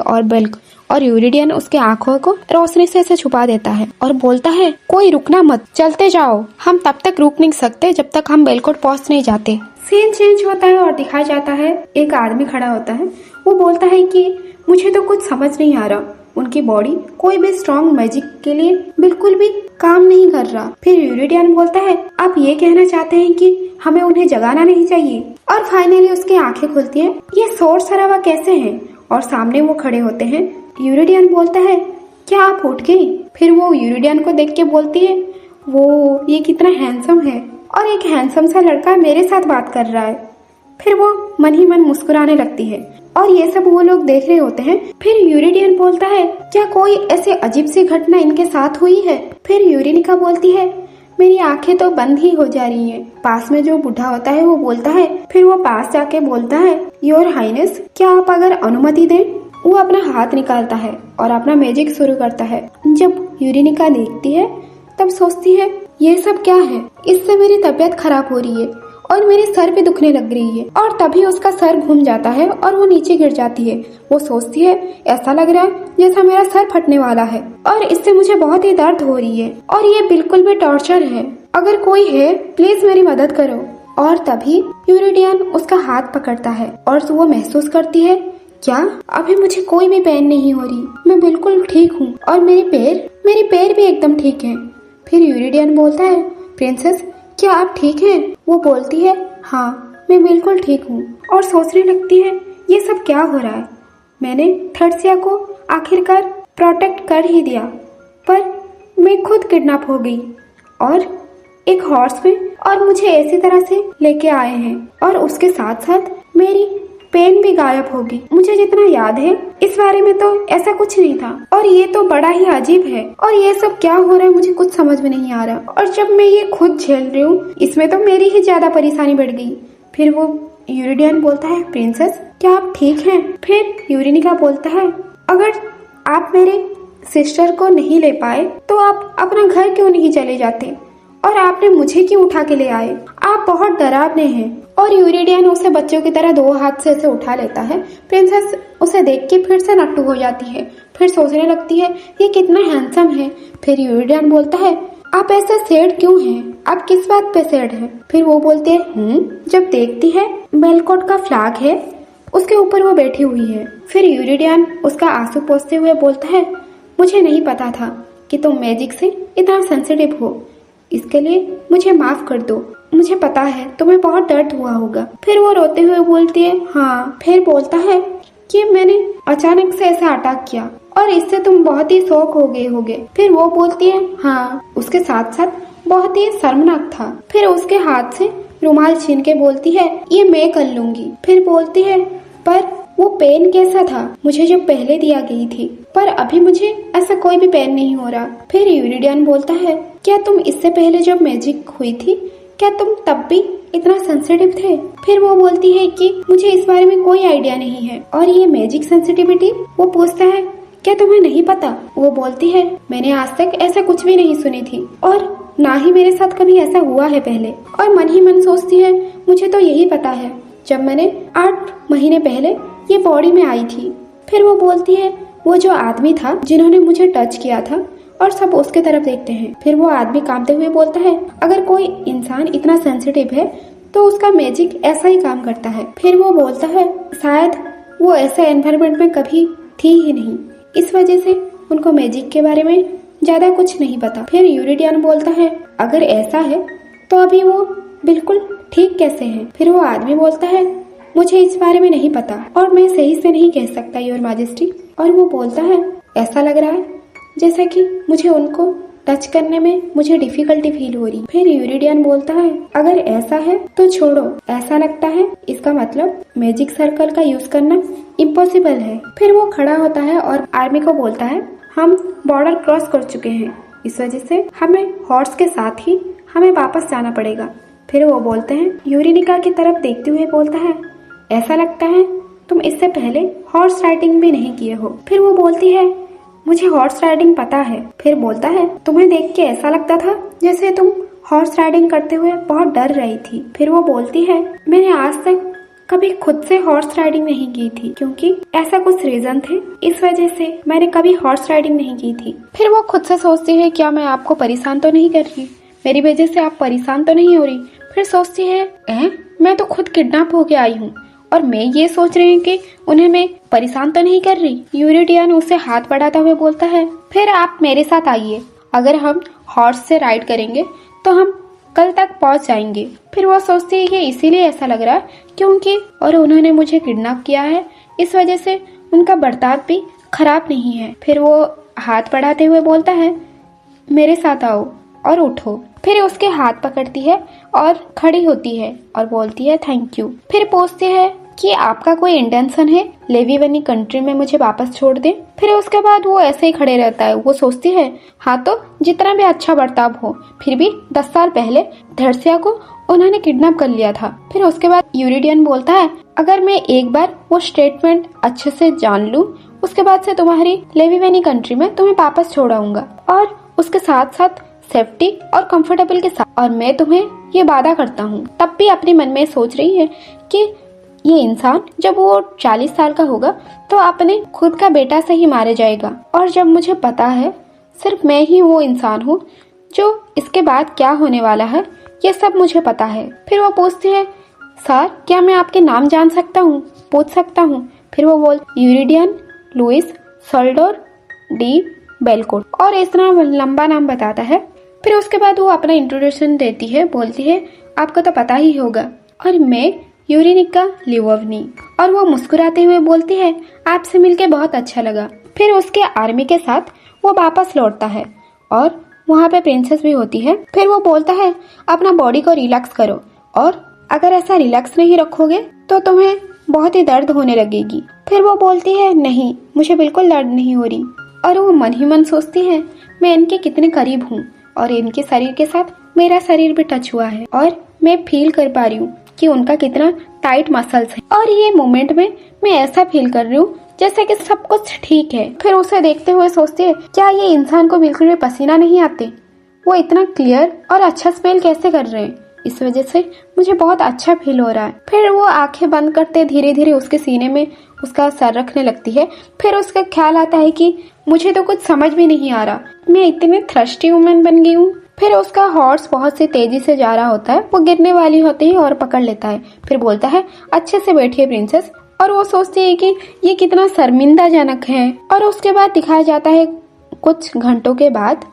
A: और यूरिडियन उसके आंखों को रोशनी से ऐसे छुपा देता है और बोलता है, कोई रुकना मत, चलते जाओ, हम तब तक रुक नहीं सकते जब तक हम बेलकोट पहुंच नहीं जाते। सीन चेंज होता है और दिखाया जाता है एक आदमी खड़ा होता है। वो बोलता है कि मुझे तो कुछ समझ नहीं आ रहा, उनकी बॉडी कोई भी स्ट्रॉन्ग मैजिक के लिए बिल्कुल भी काम नहीं कर रहा। फिर यूरिडियन बोलता है, आप ये कहना चाहते हैं कि हमें उन्हें जगाना नहीं चाहिए। और फाइनली उसकी आंखें खुलती है। ये शोर शराबा कैसे है? और सामने वो खड़े होते हैं। यूरिडियन बोलता है, क्या आप उठ गई? फिर वो यूरिडियन को देख के बोलती है, वो ये कितना हैंडसम है और एक हैंडसम सा लड़का मेरे साथ बात कर रहा है। फिर वो मन ही मन मुस्कुराने लगती है और ये सब वो लोग देख रहे होते हैं। फिर यूरिडियन बोलता है, क्या कोई ऐसे अजीब सी घटना इनके साथ हुई है? फिर यूरिनिका बोलती है, मेरी आंखें तो बंद ही हो जा रही हैं। पास में जो बूढ़ा होता है वो बोलता है। फिर वो पास जाके बोलता है, योर हाइनेस, क्या आप अगर अनुमति दें? वो अपना हाथ निकालता है और अपना मैजिक शुरू करता है। जब यूरिनिका देखती है तब सोचती है, ये सब क्या है? इससे मेरी तबीयत खराब हो रही है और मेरे सर पे दुखने लग रही है। और तभी उसका सर घूम जाता है और वो नीचे गिर जाती है। वो सोचती है, ऐसा लग रहा है जैसा मेरा सर फटने वाला है और इससे मुझे बहुत ही दर्द हो रही है और ये बिल्कुल भी टॉर्चर है। अगर कोई है प्लीज मेरी मदद करो। और तभी यूरिडियन उसका हाथ पकड़ता है और वो महसूस करती है, क्या अभी मुझे कोई भी पेन नहीं हो रही, मैं बिल्कुल ठीक हूँ और मेरे पैर भी एकदम ठीक हैं। फिर यूरिडियन बोलता है, प्रिंसेस क्या आप ठीक हैं? वो बोलती है, हाँ मैं बिल्कुल ठीक हूँ। और सोचने लगती है, ये सब क्या हो रहा है? मैंने थर्सिया को आखिरकार प्रोटेक्ट कर ही दिया, पर मैं खुद किडनैप हो गई और एक हॉर्स में और मुझे ऐसी तरह से लेके आए हैं और उसके साथ साथ मेरी पेन भी गायब होगी। मुझे जितना याद है इस बारे में तो ऐसा कुछ नहीं था और ये तो बड़ा ही अजीब है और ये सब क्या हो रहा है मुझे कुछ समझ में नहीं आ रहा। और जब मैं ये खुद झेल रही हूँ इसमें तो मेरी ही ज्यादा परेशानी बढ़ गई। फिर वो यूरिडियन बोलता है, प्रिंसेस क्या आप ठीक हैं? फिर यूरिनिका बोलता है, अगर आप मेरे सिस्टर को नहीं ले पाए तो आप अपना घर क्यों नहीं चले जाते और आपने मुझे क्यों उठा के ले आए? आप बहुत डरावने हैं। और यूरिडियन उसे बच्चों की तरह दो हाथ से उसे उठा लेता है। प्रिंसेस उसे देख के फिर से नट्टू हो जाती है। फिर सोचने लगती है, ये कितना हैंडसम है। फिर यूरिडियन बोलता है, आप ऐसा सैड क्यों हैं? आप किस बात पे सैड हैं? फिर वो बोलते हैं, जब देखती है बेलकोट का फ्लैग है उसके ऊपर वो बैठी हुई है। फिर यूरिडियन उसका आंसू पोंछते हुए बोलता है, मुझे नहीं पता था कि तुम मैजिक से इतना सेंसिटिव हो, इसके लिए मुझे माफ कर दो। मुझे पता है तुम्हें बहुत दर्द हुआ होगा। फिर वो रोते हुए बोलती है, हाँ। फिर बोलता है कि मैंने अचानक से ऐसा अटैक किया और इससे तुम बहुत ही शौक हो गए होगे। फिर वो बोलती है, हाँ। उसके साथ साथ बहुत ही शर्मनाक था। फिर उसके हाथ से रुमाल छीन के बोलती है, ये मैं कर लूंगी। फिर बोलती है, पर वो पेन कैसा था मुझे जब पहले दिया गई थी, पर अभी मुझे ऐसा कोई भी पेन नहीं हो रहा। फिर यूरिडियन बोलता है, क्या तुम इससे पहले जब मैजिक हुई थी क्या तुम तब भी इतना सेंसिटिव थे? फिर वो बोलती है कि मुझे इस बारे में कोई आइडिया नहीं है। और ये मैजिक सेंसिटिविटी, वो पूछता है, क्या तुम्हें नहीं पता? वो बोलती है, मैंने आज तक ऐसा कुछ भी नहीं सुनी थी और ना ही मेरे साथ कभी ऐसा हुआ है पहले। और मन ही मन सोचती है, मुझे तो यही पता है जब मैंने 8 महीने पहले ये बॉडी में आई थी। फिर वो बोलती है, वो जो आदमी था जिन्होंने मुझे टच किया था, और सब उसके तरफ देखते हैं। फिर वो आदमी कांपते हुए बोलता है, अगर कोई इंसान इतना सेंसिटिव है तो उसका मैजिक ऐसा ही काम करता है। फिर वो बोलता है, शायद वो ऐसे एनवायरनमेंट में कभी थी ही नहीं, इस वजह से उनको मैजिक के बारे में ज्यादा कुछ नहीं पता। फिर यूरिडियन बोलता है, अगर ऐसा है तो अभी वो बिल्कुल ठीक कैसे है? फिर वो आदमी बोलता है, मुझे इस बारे में नहीं पता और मैं सही से नहीं कह सकता योर मैजेस्टी। और वो बोलता है, ऐसा लग रहा है जैसे कि मुझे उनको टच करने में मुझे डिफिकल्टी फील हो रही। फिर यूरिडियन बोलता है, अगर ऐसा है तो छोड़ो, ऐसा लगता है इसका मतलब मैजिक सर्कल का यूज करना इम्पॉसिबल है। फिर वो खड़ा होता है और आर्मी को बोलता है, हम बॉर्डर क्रॉस कर चुके हैं, इस वजह से हमें हॉर्स के साथ ही हमें वापस जाना पड़ेगा। फिर वो बोलते हैं, यूरिनिका की तरफ देखते हुए बोलता है, ऐसा लगता है तुम इससे पहले हॉर्स राइडिंग भी नहीं किए हो। फिर वो बोलती है, मुझे हॉर्स राइडिंग पता है। फिर बोलता है, तुम्हें देख के ऐसा लगता था जैसे तुम हॉर्स राइडिंग करते हुए बहुत डर रही थी। फिर वो बोलती है, मैंने आज तक कभी खुद से हॉर्स राइडिंग नहीं की थी, क्योंकि ऐसा कुछ रीजन थे, इस वजह से मैंने कभी हॉर्स राइडिंग नहीं की थी। फिर वो खुद से सोचती है, क्या मैं आपको परेशान तो नहीं कर रही, मेरी वजह से आप परेशान तो नहीं हो रही। फिर सोचती है मैं तो खुद किडनैप होके आई हूँ और मैं ये सोच रही हूँ कि उन्हें मैं परेशान तो नहीं कर रही। यूरिडियन उसे हाथ बढ़ाता हुए बोलता है, फिर आप मेरे साथ आइए, अगर हम हॉर्स से राइड करेंगे तो हम कल तक पहुंच जाएंगे। फिर वो सोचती है कि इसीलिए ऐसा लग रहा है क्योंकि और उन्होंने मुझे किडनैप किया है, इस वजह से उनका बर्ताव भी खराब नहीं है। फिर वो हाथ बढ़ाते हुए बोलता है, मेरे साथ आओ और उठो। फिर उसके हाथ पकड़ती है और खड़ी होती है और बोलती है थैंक यू। फिर पूछती है कि आपका कोई इंटेंशन है लेविवनी कंट्री में मुझे वापस छोड़ दे। फिर उसके बाद वो ऐसे ही खड़े रहता है। वो सोचती है हाँ तो जितना भी अच्छा बर्ताव हो, फिर भी 10 साल पहले धर्सिया को उन्होंने किडनैप कर लिया था। फिर उसके बाद यूरिडियन बोलता है, अगर मैं एक बार वो स्टेटमेंट अच्छे से जान लूं, उसके बाद से तुम्हारी लेविवनी कंट्री में तुम्हें वापस छोड़ाऊंगा और उसके साथ साथ सेफ्टी और कंफर्टेबल के साथ। और मैं तुम्हें ये वादा करता हूँ। तब भी अपने मन में सोच रही है कि ये इंसान जब वो 40 साल का होगा तो अपने खुद का बेटा से ही मारे जाएगा, और जब मुझे पता है सिर्फ मैं ही वो इंसान हूँ जो इसके बाद क्या होने वाला है, ये सब मुझे पता है। फिर वो पूछती है, सर क्या मैं आपके नाम जान सकता हूँ, पूछ सकता हूँ? फिर वो यूरिडियन लुइस सल्डोर डी बेलकोट, और इतना लंबा नाम बताता है। फिर उसके बाद वो अपना इंट्रोडक्शन देती है, बोलती है आपको तो पता ही होगा, और मैं यूरिनिका लिवोवनी। और वो मुस्कुराते हुए बोलती है, आपसे मिलके बहुत अच्छा लगा। फिर उसके आर्मी के साथ वो वापस लौटता है और वहाँ पे प्रिंसेस भी होती है। फिर वो बोलता है, अपना बॉडी को रिलैक्स करो, और अगर ऐसा रिलैक्स नहीं रखोगे तो तुम्हें बहुत ही दर्द होने लगेगी। फिर वो बोलती है, नहीं मुझे बिल्कुल दर्द नहीं हो रही। और वो मन ही मन सोचती है, मैं इनके कितने करीब हूँ और इनके शरीर के साथ मेरा शरीर भी टच हुआ है, और मैं फील कर पा रही हूँ कि उनका कितना टाइट मसल्स है, और ये मोमेंट में मैं ऐसा फील कर रही हूँ जैसे कि सब कुछ ठीक है। फिर उसे देखते हुए सोचती है, क्या ये इंसान को बिल्कुल भी पसीना नहीं आते, वो इतना क्लियर और अच्छा स्मेल कैसे कर रहे हैं, इस वजह से मुझे बहुत अच्छा फील हो रहा है। फिर वो आंखें बंद करते धीरे धीरे उसके सीने में उसका सर रखने लगती है। फिर उसका ख्याल आता है कि मुझे तो कुछ समझ भी नहीं आ रहा, मैं इतनी थ्रस्टी वुमन बन गई हूँ। फिर उसका हॉर्स बहुत सी तेजी से जा रहा होता है, वो गिरने वाली होती है और पकड़ लेता है। फिर बोलता है, अच्छे से बैठिए प्रिंसेस। और वो सोचती है कि ये कितना शर्मिंदाजनक है। और उसके बाद दिखाया जाता है कुछ घंटों के बाद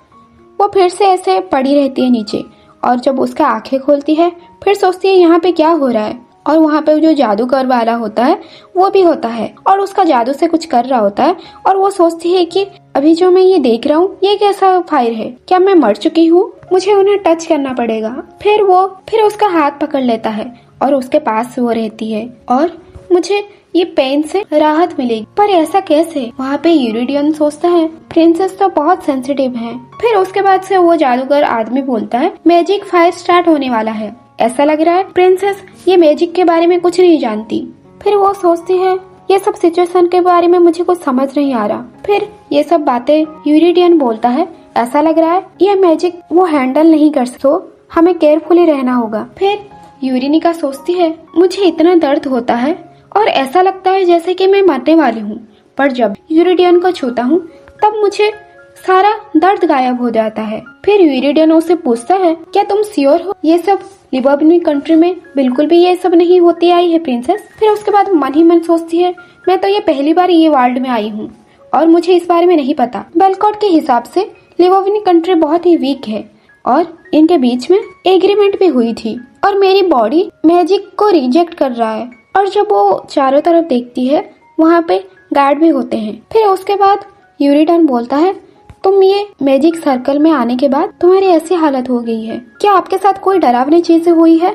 A: वो फिर से ऐसे पड़ी रहती है नीचे, और जब उसका आंखें खोलती है फिर सोचती है यहाँ पे क्या हो रहा है। और वहाँ पे जो जादूगर वाला होता है वो भी होता है और उसका जादू से कुछ कर रहा होता है। और वो सोचती है कि अभी जो मैं ये देख रहा हूँ ये कैसा फायर है, क्या मैं मर चुकी हूँ, मुझे उन्हें टच करना पड़ेगा। फिर उसका हाथ पकड़ लेता है और उसके पास वो रहती है, और मुझे ये पेन से राहत मिलेगी। पर ऐसा कैसे? वहाँ पे यूरिडियन सोचता है, प्रिंसेस तो बहुत सेंसिटिव है। फिर उसके बाद से वो जादूगर आदमी बोलता है, मैजिक फायर स्टार्ट होने वाला है। ऐसा लग रहा है प्रिंसेस ये मैजिक के बारे में कुछ नहीं जानती। फिर वो सोचती है, ये सब सिचुएशन के बारे में मुझे कुछ समझ नहीं आ रहा। फिर ये सब बातें यूरिडियन बोलता है, ऐसा लग रहा है ये मैजिक वो हैंडल नहीं कर सकते, तो हमें केयरफुली रहना होगा। फिर यूरिनिका सोचती है, मुझे इतना दर्द होता है और ऐसा लगता है जैसे कि मैं मरने वाली हूँ, पर जब यूरिडियन को छूता हूँ तब मुझे सारा दर्द गायब हो जाता है। फिर यूरिडियन उससे पूछता है, क्या तुम श्योर हो ये सब लिवोवनी कंट्री में बिल्कुल भी ये सब नहीं होती आई है प्रिंसेस? फिर उसके बाद मन ही मन सोचती है, मैं तो ये पहली बार ये वर्ल्ड में आई हूँ और मुझे इस बारे में नहीं पता। बेलकोट के हिसाब से लिवोवनी कंट्री बहुत ही वीक है और इनके बीच में एग्रीमेंट भी हुई थी, और मेरी बॉडी मैजिक को रिजेक्ट कर रहा है। और जब वो चारों तरफ देखती है वहाँ पे गार्ड भी होते हैं। फिर उसके बाद यूरिडियन बोलता है, तुम ये मैजिक सर्कल में आने के बाद तुम्हारी ऐसी हालत हो गई है, क्या आपके साथ कोई डरावनी चीजें हुई है?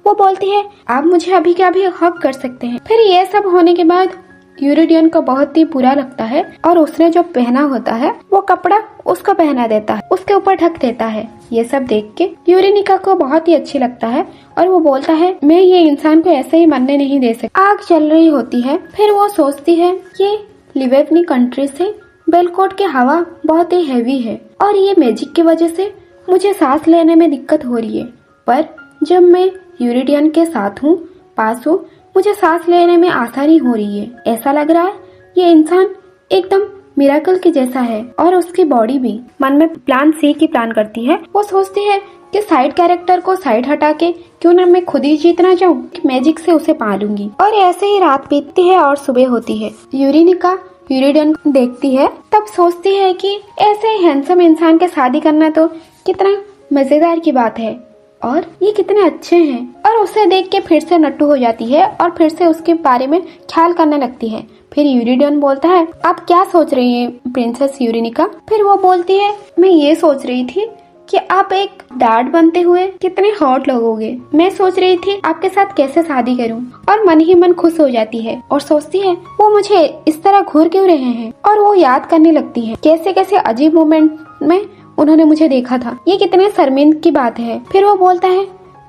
A: वो बोलती है, आप मुझे अभी के अभी हक कर सकते हैं। फिर ये सब होने के बाद यूरिडियन को बहुत ही बुरा लगता है और उसने जो पहना होता है वो कपड़ा उसको पहना देता है, उसके ऊपर ढक देता है। ये सब देख के यूरिनिका को बहुत ही अच्छी लगता है और वो बोलता है, मैं ये इंसान को ऐसे ही मरने नहीं दे सकती। आग चल रही होती है। फिर वो सोचती है कि लिवोवनी कंट्री से बेलकोट की हवा बहुत ही हैवी है और ये मैजिक की वजह से मुझे सांस लेने में दिक्कत हो रही है, पर जब मैं यूरिडियन के साथ हूँ, पास हूँ, मुझे सांस लेने में आसानी हो रही है। ऐसा लग रहा है ये इंसान एकदम मिराकल के जैसा है और उसकी बॉडी भी। मन में प्लान सी की प्लान करती है। वो सोचती है कि साइड कैरेक्टर को साइड हटा के क्यों ना मैं खुद ही जीतना चाहूँ, मैजिक से उसे पा लूंगी। और ऐसे ही रात बीतती है और सुबह होती है। यूरेनिका यूरिडियन देखती है, तब सोचती है कि ऐसे हैंडसम इंसान के शादी करना तो कितना मजेदार की बात है और ये कितने अच्छे हैं। और उसे देख के फिर से नट्टू हो जाती है और फिर से उसके बारे में ख्याल करने लगती है। फिर यूरिडियन बोलता है, आप क्या सोच रही हैं प्रिंसेस यूरेनिका? फिर वो बोलती है, मैं ये सोच रही थी कि आप एक डैड बनते हुए कितने हॉट लगोगे। मैं सोच रही थी आपके साथ कैसे शादी करूं। और मन ही मन खुश हो जाती है और सोचती है वो मुझे इस तरह घूर क्यों रहे हैं। और वो याद करने लगती है कैसे कैसे अजीब मोमेंट में उन्होंने मुझे देखा था। ये कितने शर्मिंद की बात है। फिर वो बोलता है,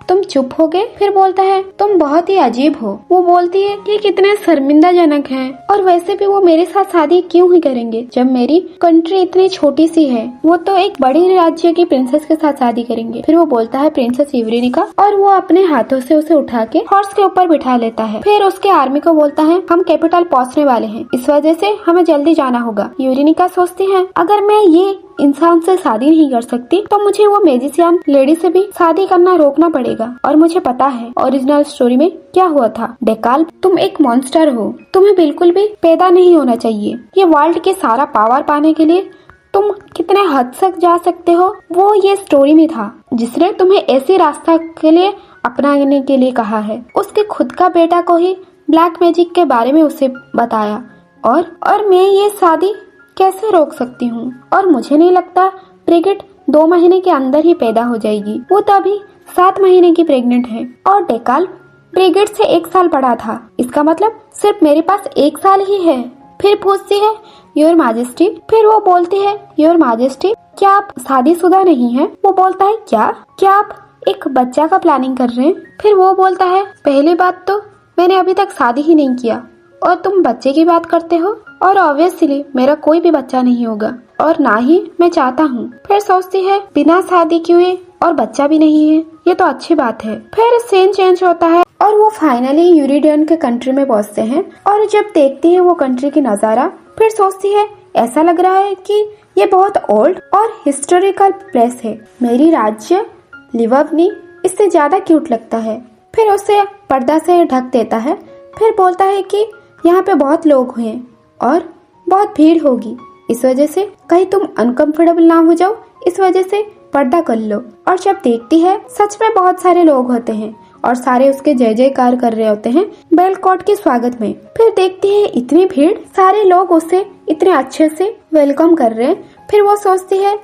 A: तुम चुप हो गए? फिर बोलता है, तुम बहुत ही अजीब हो। वो बोलती है कि कितने शर्मिंदाजनक है और वैसे भी वो मेरे साथ शादी क्यों ही करेंगे जब मेरी कंट्री इतनी छोटी सी है। वो तो एक बड़ी राज्य की प्रिंसेस के साथ शादी करेंगे। फिर वो बोलता है प्रिंसेस यूरेनिका और वो अपने हाथों से उसे उठा के हॉर्स के ऊपर बिठा लेता है। फिर उसके आर्मी को बोलता है, हम कैपिटल पहुँचने वाले हैं, इस वजह से हमें जल्दी जाना होगा। यूरेनिका सोचती है, अगर मैं ये इंसान से शादी नहीं कर सकती तो मुझे वो मैजिशियन लेडी से भी शादी करना रोकना पड़ेगा। और मुझे पता है ओरिजिनल स्टोरी में क्या हुआ था। डेकाल, तुम एक मॉन्स्टर हो, तुम्हें बिल्कुल भी पैदा नहीं होना चाहिए। ये वर्ल्ड के सारा पावर पाने के लिए तुम कितने हद तक जा सकते हो वो ये स्टोरी में था, जिसने तुम्हें ऐसे रास्ता के लिए अपनाने के लिए कहा है। उसके खुद का बेटा को ही ब्लैक मैजिक के बारे में उसे बताया और मैं ये शादी कैसे रोक सकती हूँ। और मुझे नहीं लगता ब्रिगिट 2 महीने के अंदर ही पैदा हो जाएगी। वो तो अभी 7 महीने की प्रेग्नेंट है और डेकाल ब्रिगिट से 1 साल बड़ा था। इसका मतलब सिर्फ मेरे पास 1 साल ही है। फिर पूछती है, योर मैजेस्टी। फिर वो बोलती है, योर मैजेस्टी, क्या आप शादीशुदा नहीं है? वो बोलता है, क्या आप एक बच्चा का प्लानिंग कर रहे हैं? फिर वो बोलता है, पहली बात तो मैंने अभी तक शादी ही नहीं किया और तुम बच्चे की बात करते हो और ऑब्वियसली मेरा कोई भी बच्चा नहीं होगा और ना ही मैं चाहता हूँ। फिर सोचती है, बिना शादी किए और बच्चा भी नहीं है, ये तो अच्छी बात है। फिर सीन चेंज होता है और वो फाइनली यूरिडियन के कंट्री में पहुँचते हैं। और जब देखती है वो कंट्री की नजारा, फिर सोचती है ऐसा लग रहा है कि ये बहुत ओल्ड और हिस्टोरिकल प्लेस है। मेरी राज्य लिववनी इससे ज्यादा क्यूट लगता है। फिर उसे पर्दा से ढक देता है। फिर बोलता है कि यहाँ पे बहुत लोग हैं और बहुत भीड़ होगी, इस वजह से कहीं तुम अनकंफर्टेबल ना हो जाओ, इस वजह से पर्दा कर लो। और जब देखती है सच में बहुत सारे लोग होते हैं और सारे उसके जय जयकार कर रहे होते हैं बेल कॉर्ट के स्वागत में। फिर देखती है इतनी भीड़, सारे लोग उसे इतने अच्छे से वेलकम कर रहे हैं। फिर वो सोचती है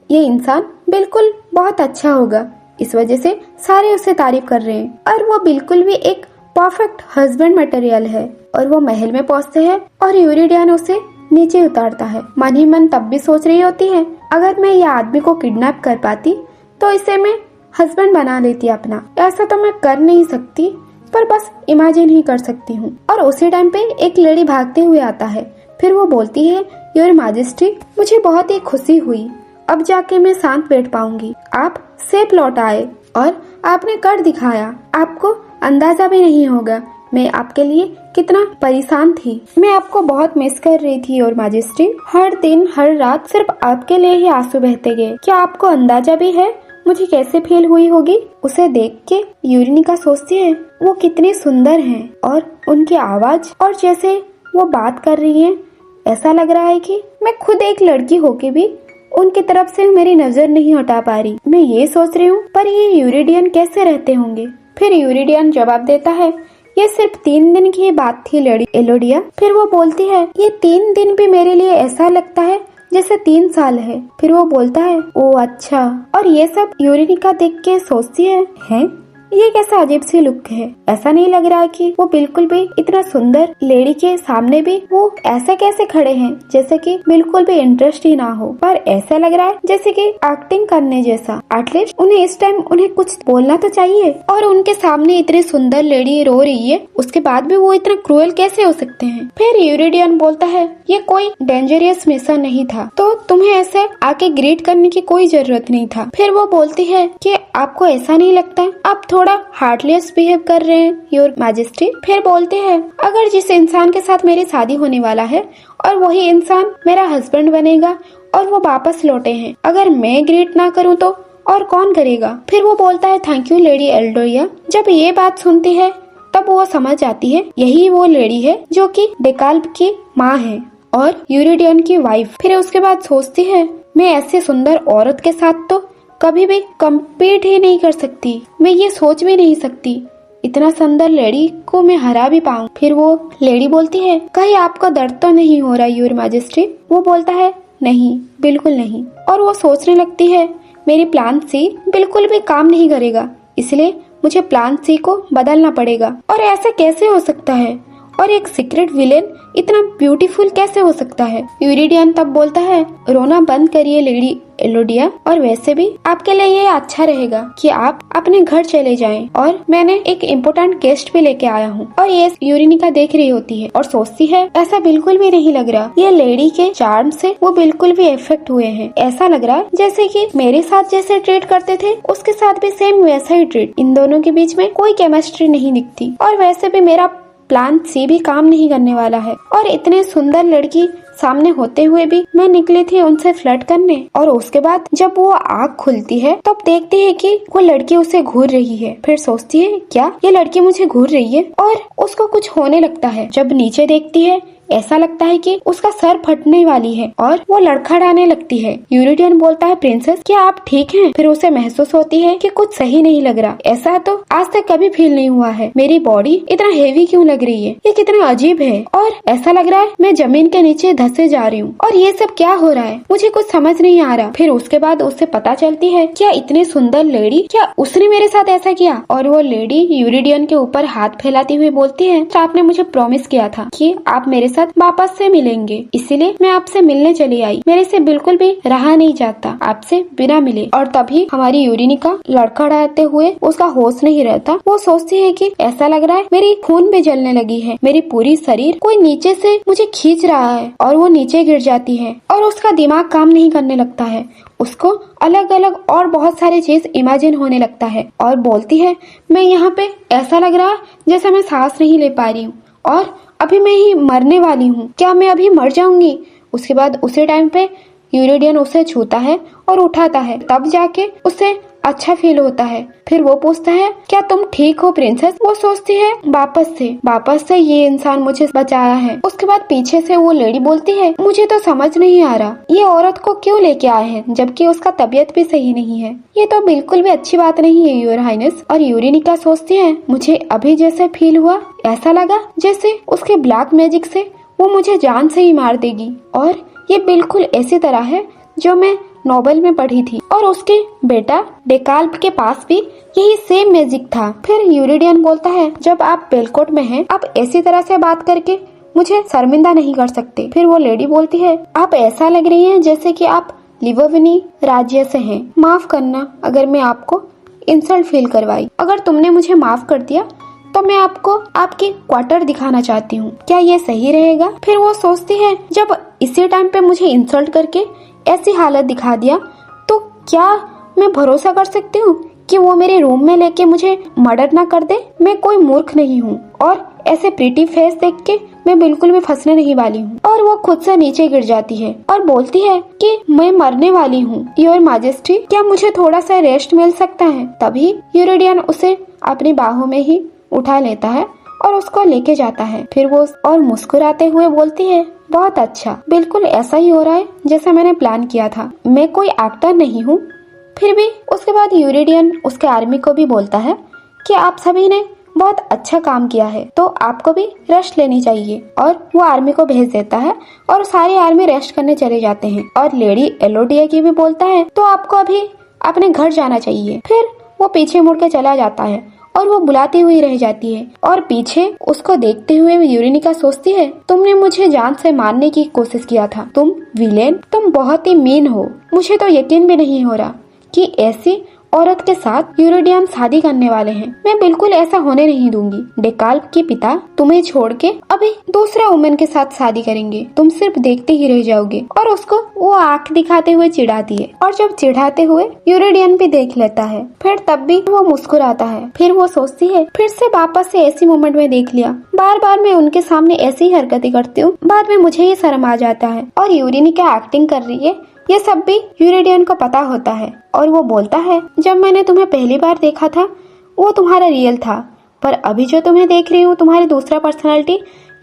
A: ये इंसान बिल्कुल बहुत अच्छा होगा, इस वजह से सारे उसे तारीफ कर रहे हैं और वो बिल्कुल भी एक परफेक्ट हस्बैंड मटेरियल है। और वो महल में पहुँचते हैं और यूरिडियन उसे नीचे उतारता है। मन ही मन तब भी सोच रही होती है, अगर मैं ये आदमी को किडनैप कर पाती तो इसे मैं हस्बैंड बना लेती अपना। ऐसा तो मैं कर नहीं सकती, पर बस इमेजिन ही कर सकती हूँ। और उसी टाइम पे एक लेडी भागते हुए आता है। फिर वो बोलती है, योर मैजेस्टी, मुझे बहुत ही खुशी हुई, अब जाके मैं शांत बैठ पाऊंगी। आप सेफ लौट आए और आपने कर दिखाया, आपको अंदाजा भी नहीं होगा मैं आपके लिए कितना परेशान थी। मैं आपको बहुत मिस कर रही थी योर मैजेस्टी। हर दिन हर रात सिर्फ आपके लिए ही आंसू बहते गए। क्या आपको अंदाजा भी है मुझे कैसे फील हुई होगी? उसे देख के यूरेनिका सोचती है वो कितनी सुंदर हैं और उनकी आवाज और जैसे वो बात कर रही है, ऐसा लग रहा है कि मैं खुद एक लड़की होके भी उनकी तरफ से मेरी नजर नहीं हटा पा रही। मैं ये सोच रही हूँ पर ये यूरिडियन कैसे रहते होंगे? फिर यूरिडियन जवाब देता है, ये सिर्फ 3 दिन की बात थी लेडी एलोडिया। फिर वो बोलती है, ये 3 दिन भी मेरे लिए ऐसा लगता है जैसे 3 साल है। फिर वो बोलता है, ओ अच्छा। और ये सब यूरेनिका देख के सोचती है ये कैसा अजीब सी लुक है। ऐसा नहीं लग रहा कि वो बिल्कुल भी इतना सुंदर लेडी के सामने भी वो ऐसे कैसे खड़े हैं जैसे कि बिल्कुल भी इंटरेस्ट ही ना हो, पर ऐसा लग रहा है जैसे कि एक्टिंग करने जैसा। एटलीस्ट उन्हें इस टाइम उन्हें कुछ बोलना तो चाहिए। और उनके सामने इतनी सुंदर लेडी रो रही है, उसके बाद भी वो इतना क्रूएल कैसे हो सकते हैं? फिर यूरिडियन बोलता है, ये कोई डेंजरियस मिशन नहीं था, तो तुम्हें ऐसे आके ग्रीट करने की कोई जरूरत नहीं था। फिर वो बोलती है कि आपको ऐसा नहीं लगता आप थोड़ा हार्टलेस बिहेव कर रहे हैं योर मैजेस्टी? फिर बोलते हैं, अगर जिस इंसान के साथ मेरी शादी होने वाला है और वही इंसान मेरा हस्बैंड बनेगा और वो वापस लौटे हैं, अगर मैं ग्रीट ना करूँ तो और कौन करेगा? फिर वो बोलता है, थैंक यू लेडी एल्डोरिया। जब ये बात सुनती है तब वो समझ जाती है यही वो लेडी है जो कि डेकाल्ब की माँ है और यूरिडियन की वाइफ। फिर उसके बाद सोचती है, मैं ऐसी सुंदर औरत के साथ तो कभी भी कम्पीट ही नहीं कर सकती, मैं ये सोच भी नहीं सकती इतना सुंदर लेडी को मैं हरा भी पाऊँ। फिर वो लेडी बोलती है, कहीं आपको दर्द तो नहीं हो रहा योर मैजेस्टी? वो बोलता है, नहीं, बिल्कुल नहीं। और वो सोचने लगती है, मेरी प्लान सी बिल्कुल भी काम नहीं करेगा, इसलिए मुझे प्लान सी को बदलना पड़ेगा। और ऐसा कैसे हो सकता है? और एक सीक्रेट विलेन इतना ब्यूटीफुल कैसे हो सकता है? यूरिडियन तब बोलता है, रोना बंद करिए लेडी एलोडिया, और वैसे भी आपके लिए ये अच्छा रहेगा कि आप अपने घर चले जाएं। और मैंने एक इम्पोर्टेंट गेस्ट भी लेके आया हूँ। और ये यूरिनिका देख रही होती है और सोचती है, ऐसा बिल्कुल भी नहीं लग रहा, ये लेडी के चार्म से वो बिल्कुल भी इफेक्ट हुए हैं। ऐसा लग रहा है जैसे कि मेरे साथ जैसे ट्रीट करते थे उसके साथ भी सेम वैसा ही ट्रीट। इन दोनों के बीच में कोई केमिस्ट्री नहीं दिखती। और वैसे भी मेरा प्लान सी भी काम नहीं करने वाला है। और इतने सुंदर लड़की सामने होते हुए भी मैं निकली थी उनसे फ्लर्ट करने। और उसके बाद जब वो आँख खुलती है तब देखती है कि वो लड़की उसे घूर रही है। फिर सोचती है, क्या ये लड़की मुझे घूर रही है? और उसको कुछ होने लगता है। जब नीचे देखती है ऐसा लगता है कि उसका सर फटने वाली है और वो लड़खड़ाने लगती है। यूरिडियन बोलता है, प्रिंसेस क्या आप ठीक हैं? फिर उसे महसूस होती है कि कुछ सही नहीं लग रहा। ऐसा तो आज तक कभी फील नहीं हुआ है। मेरी बॉडी इतना हेवी क्यों लग रही है? ये कितना अजीब है। और ऐसा लग रहा है मैं जमीन के नीचे धंसे जा रही हूँ। और ये सब क्या हो रहा है? मुझे कुछ समझ नहीं आ रहा। फिर उसके बाद उससे पता चलती है, क्या इतनी सुंदर लेडी, क्या उसने मेरे साथ ऐसा किया? और वो लेडी यूरिडियन के ऊपर हाथ फैलाती हुई बोलती है, आपने मुझे प्रॉमिस किया था कि आप मेरे साथ वापस से मिलेंगे, इसीलिए मैं आपसे मिलने चली आई। मेरे से बिल्कुल भी रहा नहीं जाता आपसे बिना मिले। और तभी हमारी यूरिनिका लड़खड़ाते हुए, उसका होश नहीं रहता। वो सोचती है कि ऐसा लग रहा है मेरी खून भी जलने लगी है, मेरी पूरी शरीर कोई नीचे से मुझे खींच रहा है। और वो नीचे गिर जाती है और उसका दिमाग काम नहीं करने लगता है। उसको अलग अलग और बहुत सारी चीज इमेजिन होने लगता है और बोलती है, मैं यहाँ पे ऐसा लग रहा जैसे मैं सांस नहीं ले पा रही हूँ और अभी मैं ही मरने वाली हूँ, क्या मैं अभी मर जाऊंगी? उसके बाद उसी टाइम पे यूरिडियन उसे छूता है और उठाता है, तब जाके उसे अच्छा फील होता है। फिर वो पूछता है, क्या तुम ठीक हो प्रिंसेस? वो सोचती है, वापस से ये इंसान मुझे बचाया है। उसके बाद पीछे से वो लेडी बोलती है, मुझे तो समझ नहीं आ रहा ये औरत को क्यों लेके आए हैं जबकि उसका तबीयत भी सही नहीं है। ये तो बिल्कुल भी अच्छी बात नहीं है योर हाइनेस। और यूरिनिका सोचती है, मुझे अभी जैसे फील हुआ ऐसा लगा जैसे उसके ब्लैक मैजिक से वो मुझे जान से ही मार देगी। और ये बिल्कुल ऐसी तरह है जो मैं नोवेल में पढ़ी थी। और उसके बेटा डेकाल्ब के पास भी यही सेम मैजिक था। फिर यूरिडियन बोलता है, जब आप बेलकोट में हैं, आप ऐसी तरह से बात करके मुझे शर्मिंदा नहीं कर सकते। फिर वो लेडी बोलती है, आप ऐसा लग रही हैं जैसे कि आप लिवोविनी राज्य से हैं। माफ करना अगर मैं आपको इंसल्ट फील करवाई। अगर तुमने मुझे माफ कर दिया तो मैं आपको आपकी क्वार्टर दिखाना चाहती हूँ, क्या ये सही रहेगा? फिर वो सोचती है, जब इसी टाइम पे मुझे इंसल्ट करके ऐसी हालत दिखा दिया तो क्या मैं भरोसा कर सकती हूँ कि वो मेरे रूम में लेके मुझे मर्डर ना कर दे? मैं कोई मूर्ख नहीं हूँ और ऐसे प्रीटी फेस देख के मैं बिल्कुल भी फंसने नहीं वाली हूँ। और वो खुद से नीचे गिर जाती है और बोलती है कि मैं मरने वाली हूँ योर मैजेस्टी, क्या मुझे थोड़ा सा रेस्ट मिल सकता है? तभी यूरिडियन उसे अपनी बाहों में ही उठा लेता है और उसको लेके जाता है। फिर वो और मुस्कुराते हुए बोलती है, बहुत अच्छा, बिल्कुल ऐसा ही हो रहा है जैसा मैंने प्लान किया था। मैं कोई एक्टर नहीं हूँ। फिर भी उसके बाद यूरिडियन उसके आर्मी को भी बोलता है कि आप सभी ने बहुत अच्छा काम किया है तो आपको भी रेस्ट लेनी चाहिए। और वो आर्मी को भेज देता है और सारी आर्मी रेस्ट करने चले जाते हैं। और लेडी एलोडिया की भी बोलता है, तो आपको अभी अपने घर जाना चाहिए। फिर वो पीछे मुड़ के चला जाता है और वो बुलाती हुई रह जाती है। और पीछे उसको देखते हुए यूरिनिका सोचती है, तुमने मुझे जान से मारने की कोशिश किया था, तुम विलेन, तुम बहुत ही मीन हो। मुझे तो यकीन भी नहीं हो रहा कि ऐसी औरत के साथ यूरिडियन शादी करने वाले हैं। मैं बिल्कुल ऐसा होने नहीं दूंगी। डेकाल्ब के पिता तुम्हें छोड़ के अभी दूसरा वुमेन के साथ शादी करेंगे, तुम सिर्फ देखते ही रह जाओगे। और उसको वो आंख दिखाते हुए चिढ़ाती है, और जब चिढ़ाते हुए यूरिडियन भी देख लेता है, फिर तब भी वो मुस्कुराता है। फिर वो सोचती है फिर से वापस से ऐसी मोमेंट में देख लिया, बार बार मैं उनके सामने ऐसी ही हरकतें करती हूँ, बाद में मुझे ही शर्म आ जाता है। और यूरिनी क्या एक्टिंग कर रही है ये सब भी यूरिडियन को पता होता है। और वो बोलता है जब मैंने तुम्हें पहली बार देखा था वो तुम्हारा रियल था, पर अभी जो तुम्हें देख रही हूँ तुम्हारी दूसरा पर्सनालिटी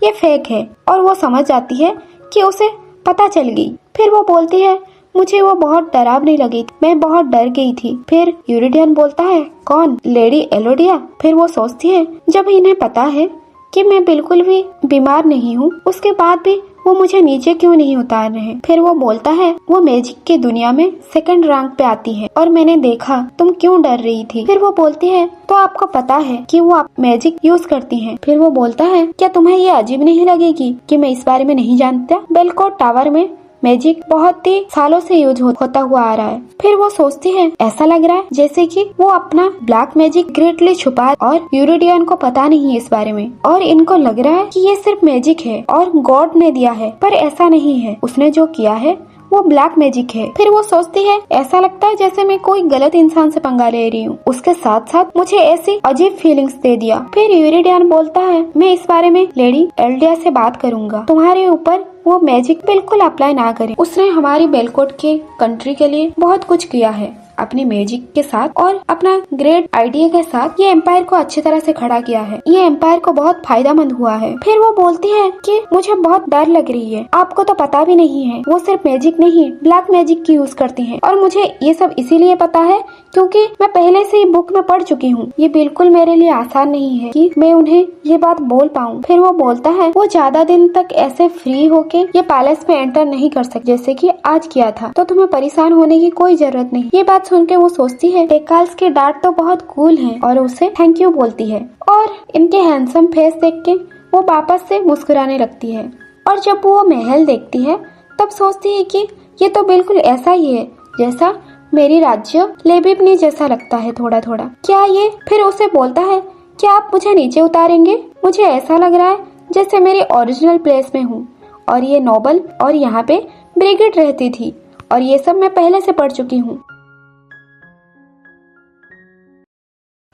A: ये फेक है। और वो समझ जाती है कि उसे पता चल गई। फिर वो बोलती है मुझे वो बहुत डरावनी लगी, मैं बहुत डर गई थी। फिर यूरिडियन बोलता है कौन, लेडी एलोडिया? फिर वो सोचती है जब इन्हें पता है कि मैं बिल्कुल भी बीमार नहीं हूँ, उसके बाद भी वो मुझे नीचे क्यों नहीं उतार रहे। फिर वो बोलता है वो मैजिक की दुनिया में सेकंड रैंक पे आती है और मैंने देखा तुम क्यों डर रही थी। फिर वो बोलती है तो आपको पता है कि वो मैजिक यूज करती हैं। फिर वो बोलता है क्या तुम्हें ये अजीब नहीं लगेगी कि मैं इस बारे में नहीं जानता? बेलकोट टावर में मैजिक बहुत ही सालों से यूज होता हुआ आ रहा है। फिर वो सोचती है ऐसा लग रहा है जैसे कि वो अपना ब्लैक मैजिक ग्रेटली छुपा और यूरिडियन को पता नहीं है इस बारे में, और इनको लग रहा है कि ये सिर्फ मैजिक है और गॉड ने दिया है, पर ऐसा नहीं है। उसने जो किया है वो ब्लैक मैजिक है। फिर वो सोचती है ऐसा लगता है जैसे मैं कोई गलत इंसान से पंगा ले रही हूँ, उसके साथ साथ मुझे ऐसी अजीब फीलिंग्स दे दिया। फिर यूरिडियन बोलता है मैं इस बारे में लेडी एल्डिया से बात करूंगा, तुम्हारे ऊपर वो मैजिक बिल्कुल अप्लाई ना करे। उसने हमारी बेलकोट के कंट्री के लिए बहुत कुछ किया है अपनी मैजिक के साथ और अपना ग्रेट आइडिया के साथ। ये एम्पायर को अच्छी तरह से खड़ा किया है, ये एम्पायर को बहुत फायदेमंद हुआ है। फिर वो बोलती है कि मुझे बहुत डर लग रही है, आपको तो पता भी नहीं है वो सिर्फ मैजिक नहीं ब्लैक मैजिक की यूज करती है, और मुझे ये सब इसीलिए पता है क्योंकि मैं पहले से ही बुक में पढ़ चुकी हूँ। ये बिल्कुल मेरे लिए आसान नहीं है कि मैं उन्हें ये बात बोल पाऊँ। फिर वो बोलता है वो ज्यादा दिन तक ऐसे फ्री होके ये पैलेस में एंटर नहीं कर सकते जैसे कि आज किया था, तो तुम्हें परेशान होने की कोई जरूरत नहीं। ये बात सुन के वो सोचती है डेकाल्स के डार्ट तो बहुत कूल है और उसे थैंक यू बोलती है, और इनके हैंडसम फेस देख के वो वापस से मुस्कुराने लगती है। और जब वो महल देखती है तब सोचती है कि ये तो बिल्कुल ऐसा ही है जैसा मेरी राज्य लेबिबनी जैसा लगता है थोड़ा थोड़ा। क्या ये? फिर उसे बोलता है क्या आप मुझे नीचे उतारेंगे? मुझे ऐसा लग रहा है जैसे मेरे ओरिजिनल प्लेस में हूँ, और ये नोबल और यहाँ पे ब्रिगेड रहती थी, और ये सब मैं पहले से पढ़ चुकी हूँ।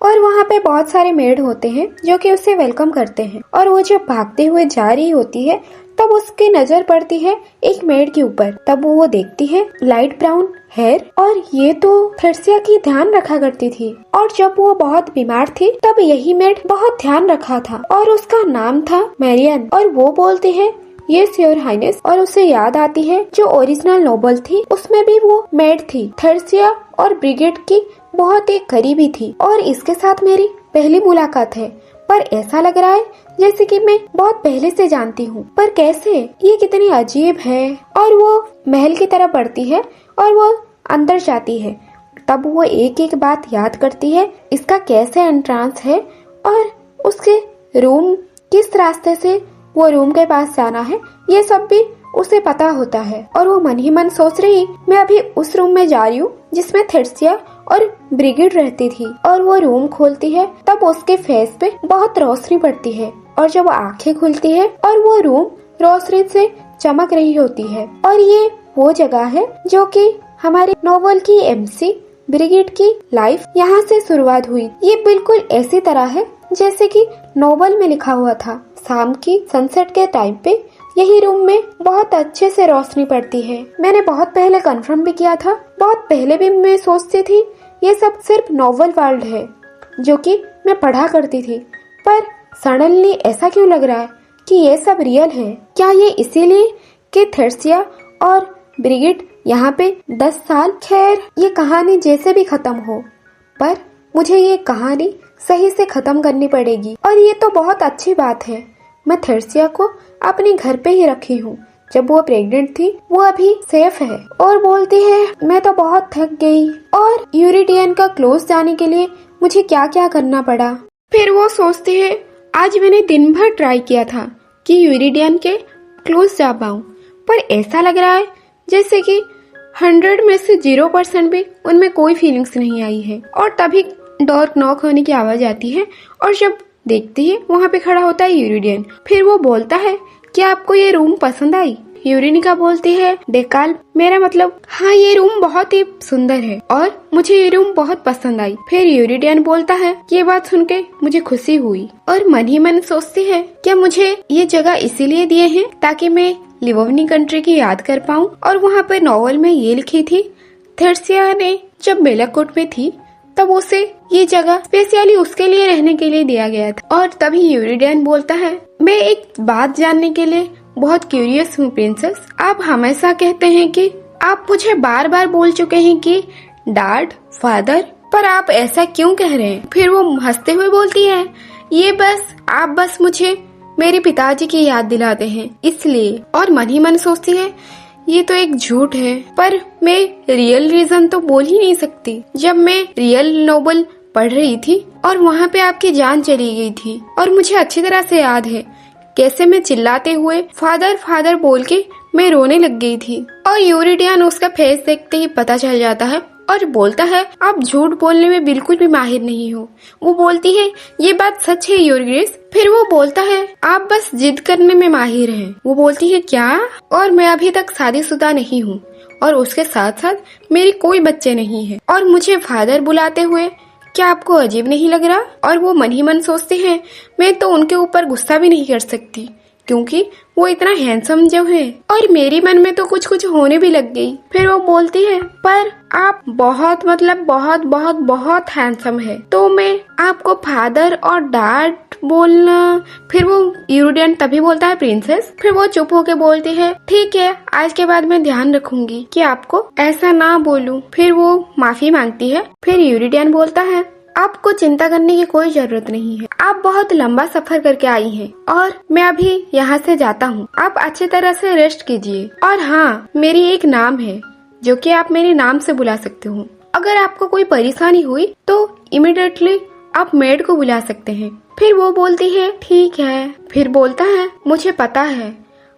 A: और वहाँ पे बहुत सारे मेड होते हैं जो कि उसे वेलकम करते हैं। और वो जब भागते हुए जा रही होती है तब उसकी नजर पड़ती है एक मेड के ऊपर। तब वो देखती है लाइट ब्राउन हेयर, और ये तो थर्सिया की ध्यान रखा करती थी, और जब वो बहुत बीमार थी तब यही मेड बहुत ध्यान रखा था, और उसका नाम था मैरियन। और वो बोलती है यस योर हाइनेस, और उसे याद आती है जो ओरिजिनल नोबल थी उसमें भी वो मेड थी, थर्सिया और ब्रिगेड की बहुत ही करीबी थी, और इसके साथ मेरी पहली मुलाकात है। पर ऐसा लग रहा है जैसे कि मैं बहुत पहले से जानती हूँ, पर कैसे? ये कितनी अजीब है। और वो महल की तरफ बढ़ती है और वो अंदर जाती है। तब वो एक एक बात याद करती है, इसका कैसे एंट्रांस है और उसके रूम किस रास्ते से वो रूम के पास जाना है, ये सब भी उसे पता होता है। और वो मन ही मन सोच रही मैं अभी उस रूम में जा रही हूँ जिसमें थर्सिया और ब्रिगेड रहती थी। और वो रूम खोलती है तब उसके फेस पे बहुत रोशनी पड़ती है, और जब आंखें खुलती है और वो रूम रोशनी से चमक रही होती है। और ये वो जगह है जो कि हमारे नोवेल की एमसी ब्रिगेड की लाइफ यहाँ से शुरुआत हुई। ये बिल्कुल ऐसी तरह है जैसे कि नोवेल में लिखा हुआ था। शाम की सनसेट के टाइम पे यही रूम में बहुत अच्छे से रोशनी पड़ती है। मैंने बहुत पहले कंफर्म भी किया था, बहुत पहले भी मैं सोचती थी ये सब सिर्फ नोवेल वर्ल्ड है जो कि मैं पढ़ा करती थी, पर सडनली ऐसा क्यों लग रहा है कि ये सब रियल है? क्या ये इसीलिए कि थर्सिया और ब्रिगेड यहाँ पे 10 साल? खैर ये कहानी जैसे भी खत्म हो, पर मुझे ये कहानी सही से खत्म करनी पड़ेगी। और ये तो बहुत अच्छी बात है, मैं थर्सिया को अपने घर पे ही रखी हूँ। जब वो प्रेग्नेंट थी वो अभी सेफ है। और बोलती है मैं तो बहुत थक गई, और यूरिडियन का क्लोज जाने के लिए मुझे क्या क्या करना पड़ा। फिर वो सोचती है आज मैंने दिन भर ट्राई किया था कि यूरिडियन के क्लोज जा पाऊँ, पर ऐसा लग रहा है जैसे कि 100 में से 0% भी उनमें कोई फीलिंग्स नहीं आई है। और तभी डोर नॉक होने की आवाज आती है और जब देखती है वहाँ पे खड़ा होता है यूरिडियन। फिर वो बोलता है कि आपको ये रूम पसंद आई? यूरेनिका बोलती है डेकाल, मेरा मतलब हाँ, ये रूम बहुत ही सुंदर है और मुझे ये रूम बहुत पसंद आई। फिर यूरिडियन बोलता है ये बात सुन के मुझे खुशी हुई और मन ही मन सोचती है क्या मुझे ये जगह इसीलिए दिए हैं ताकि मैं लिवोवनी कंट्री की याद कर पाऊँ। और वहाँ पर नॉवल में ये लिखी थी, थेरसिया ने जब बेलाकोट में थी तब उसे ये जगह स्पेशली उसके लिए रहने के लिए दिया गया था। और तभी यूरिडियन बोलता है मैं एक बात जानने के लिए बहुत क्यूरियस हूँ प्रिंसेस। आप हमेशा कहते हैं कि आप मुझे बार बार बोल चुके हैं कि डैड, फादर, पर आप ऐसा क्यों कह रहे हैं? फिर वो हंसते हुए बोलती है ये आप बस मुझे मेरे पिताजी की याद दिलाते हैं इसलिए। और मन ही मन सोचती है ये तो एक झूठ है, पर मैं रियल रीजन तो बोल ही नहीं सकती। जब मैं रियल नोवेल पढ़ रही थी और वहाँ पे आपकी जान चली गई थी और मुझे अच्छी तरह से याद है कैसे मैं चिल्लाते हुए फादर फादर बोल के मैं रोने लग गई थी। और यूरिडियन उसका फेस देखते ही पता चल जाता है और बोलता है आप झूठ बोलने में बिल्कुल भी माहिर नहीं हो। वो बोलती है ये बात सच है यूरग्रेस। फिर वो बोलता है आप बस जिद करने में माहिर हैं। वो बोलती है क्या? और मैं अभी तक शादीशुदा नहीं हूँ और उसके साथ साथ मेरी कोई बच्चे नहीं है और मुझे फादर बुलाते हुए क्या आपको अजीब नहीं लग रहा? और वो मन ही मन सोचते हैं मैं तो उनके ऊपर गुस्सा भी नहीं कर सकती क्योंकि वो इतना हैंडसम जो है। और मेरी मन में तो कुछ कुछ होने भी लग गई। फिर वो बोलती है पर आप बहुत बहुत बहुत बहुत हैंडसम है तो मैं आपको फादर और डैड बोलना। फिर वो यूरिडियन तभी बोलता है प्रिंसेस। फिर वो चुप होके बोलती है ठीक है, आज के बाद मैं ध्यान रखूंगी कि आपको ऐसा ना बोलूं। फिर वो माफी मांगती है। फिर यूरिडियन बोलता है आपको चिंता करने की कोई जरूरत नहीं है, आप बहुत लंबा सफर करके आई हैं और मैं अभी यहाँ से जाता हूँ। आप अच्छी तरह से रेस्ट कीजिए। और हाँ, मेरी एक नाम है जो कि आप मेरे नाम से बुला सकते हो। अगर आपको कोई परेशानी हुई तो इमिडिएटली आप मेड को बुला सकते हैं। फिर वो बोलती है ठीक है। फिर बोलता है मुझे पता है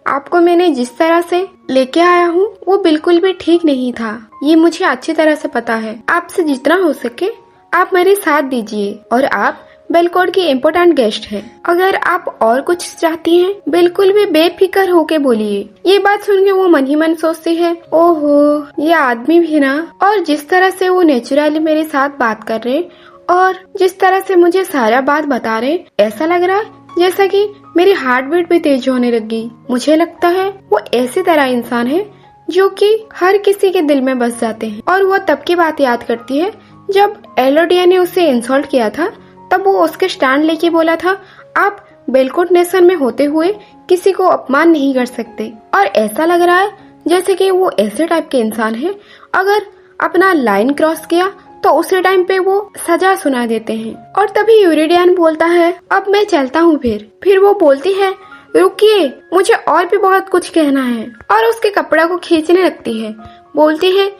A: आपको मैंने जिस तरह से लेके आया हूँ वो बिल्कुल भी ठीक नहीं था, ये मुझे अच्छी तरह से पता है। आपसे जितना हो सके आप मेरे साथ दीजिए और आप बेलकोट की इम्पोर्टेंट गेस्ट हैं। अगर आप और कुछ चाहती हैं बिल्कुल भी बेफिक्र होके बोलिए। ये बात सुन के वो मन ही मन सोचती है ओहो, ये आदमी भी ना। और जिस तरह से वो नेचुरली मेरे साथ बात कर रहे और जिस तरह से मुझे सारा बात बता रहे, ऐसा लग रहा है जैसा कि मेरी हार्ट बीट भी तेज होने लग गई। मुझे लगता है वो ऐसी तरह इंसान है जो कि हर किसी के दिल में बस जाते हैं। और वो तब की बात याद करती है जब एलोडिया ने उसे इंसल्ट किया था। तब वो उसके स्टैंड लेके बोला था आप बेलकोट नेशन में होते हुए किसी को अपमान नहीं कर सकते। और ऐसा लग रहा है जैसे कि वो ऐसे टाइप के इंसान है, अगर अपना लाइन क्रॉस किया तो उसी टाइम पे वो सजा सुना देते हैं। और तभी यूरिडियन बोलता है अब मैं चलता हूँ। फिर वो बोलती है रुकिए, मुझे और भी बहुत कुछ कहना है। और उसके कपड़ा को खींचने लगती है। बोलती है